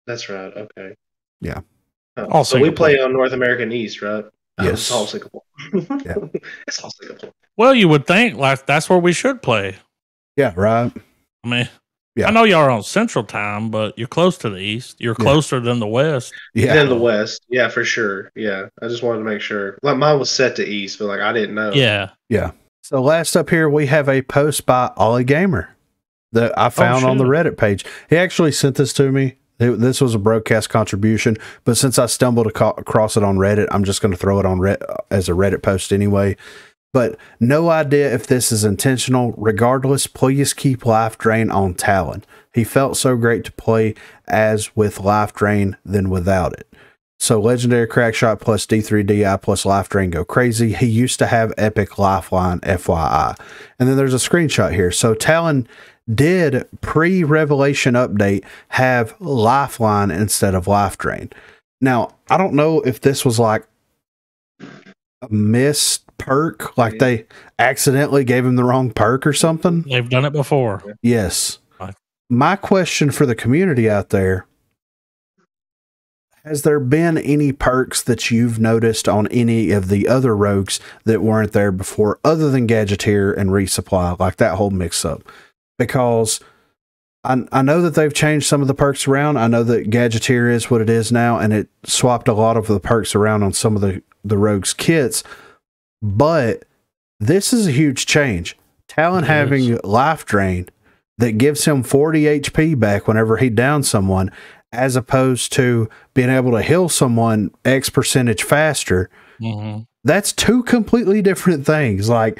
That's right. Okay. Yeah. Oh, so we play on North American East, right? Yes. It's all Singapore. Yeah. It's all Singapore. Well, you would think like that's where we should play. Yeah, right. I mean, I know y'all are on Central Time, but you're close to the East. You're closer than the West. Yeah. Than the West. Yeah, for sure. Yeah. I just wanted to make sure. Like mine was set to East, but like I didn't know. Yeah. Yeah. So last up here, we have a post by Ollie Gamer that I found on the Reddit page. He actually sent this to me. This was a Broguecast contribution, but since I stumbled across it on Reddit, I'm just going to throw it on as a Reddit post anyway. But no idea if this is intentional. Regardless, please keep Life Drain on Talon. He felt so great to play as with Life Drain than without it. So Legendary Crackshot plus D3DI plus Life Drain go crazy. He used to have Epic Lifeline, FYI. And then there's a screenshot here. So Talon did pre-revelation update have Lifeline instead of Life Drain. Now, I don't know if this was like a missed perk, like they accidentally gave him the wrong perk or something. They've done it before. Yes. My question for the community out there, Has there been any perks that you've noticed on any of the other rogues that weren't there before, other than Gadgeteer and Resupply, like that whole mix-up? Because I know that they've changed some of the perks around. I know that Gadgeteer is what it is now, and it swapped a lot of the perks around on some of the rogues' kits. But this is a huge change. Talon having Life Drain that gives him 40 HP back whenever he downs someone, as opposed to being able to heal someone X percentage faster. Mm-hmm. That's two completely different things. Like,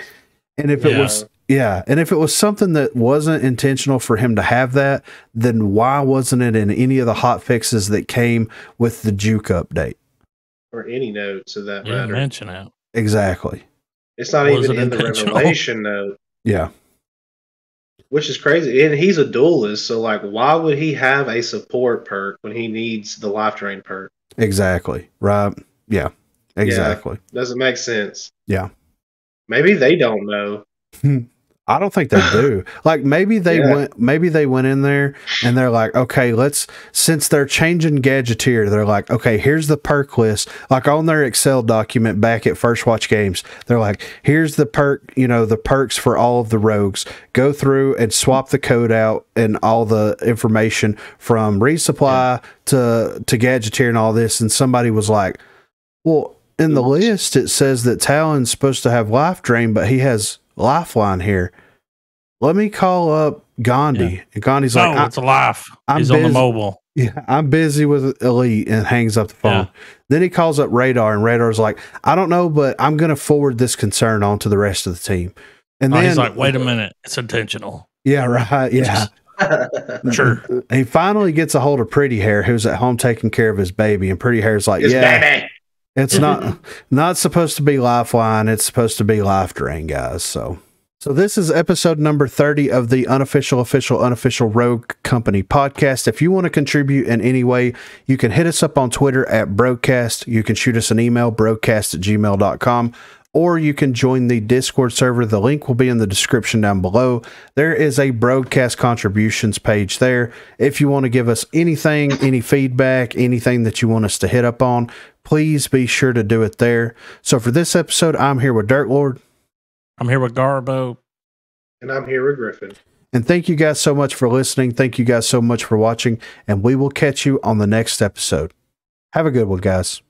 and if it was, and if it was something that wasn't intentional for him to have that, then why wasn't it in any of the hot fixes that came with the Juke update? Or any notes of that You matter. didn't mention it. Exactly. It's not even in the Revelation note. Yeah. Which is crazy. And he's a duelist, so like why would he have a support perk when he needs the life drain perk? Exactly. Right. Yeah. Exactly. Yeah, doesn't make sense. Yeah. Maybe they don't know. I don't think they do. Like maybe they went in there and they're like, okay, since they're changing Gadgeteer, they're like, okay, here's the perk list. Like on their Excel document back at First Watch Games, they're like, here's the perk, the perks for all of the rogues. Go through and swap the code out and all the information from Resupply to Gadgeteer and all this. And somebody was like, well, in the list, it says that Talon's supposed to have Life Drain, but he has Lifeline here. Let me call up Gandhi. Yeah. And Gandhi's no, like, it's a life. He's on the mobile. Yeah, I'm busy with Elite, and hangs up the phone. Yeah. Then he calls up Radar, and Radar's like, I don't know, but I'm going to forward this concern on to the rest of the team. And then he's like, wait a minute, it's intentional. Yeah, right. Yeah. Sure. He finally gets a hold of Pretty Hair, who's at home taking care of his baby, and Pretty Hair's like, baby. It's not supposed to be Lifeline. It's supposed to be Life Drain, guys. So this is episode number 30 of the Unofficial Rogue Company Podcast. If you want to contribute in any way, you can hit us up on Twitter at Broguecast. You can shoot us an email, broguecast@gmail.com, or you can join the Discord server. The link will be in the description down below. There is a Broguecast contributions page there. If you want to give us anything, any feedback, anything that you want us to hit up on, please be sure to do it there. So for this episode, I'm here with Dirt Lord. I'm here with Garbo. And I'm here with Griffin. And thank you guys so much for listening. Thank you guys so much for watching. And we will catch you on the next episode. Have a good one, guys.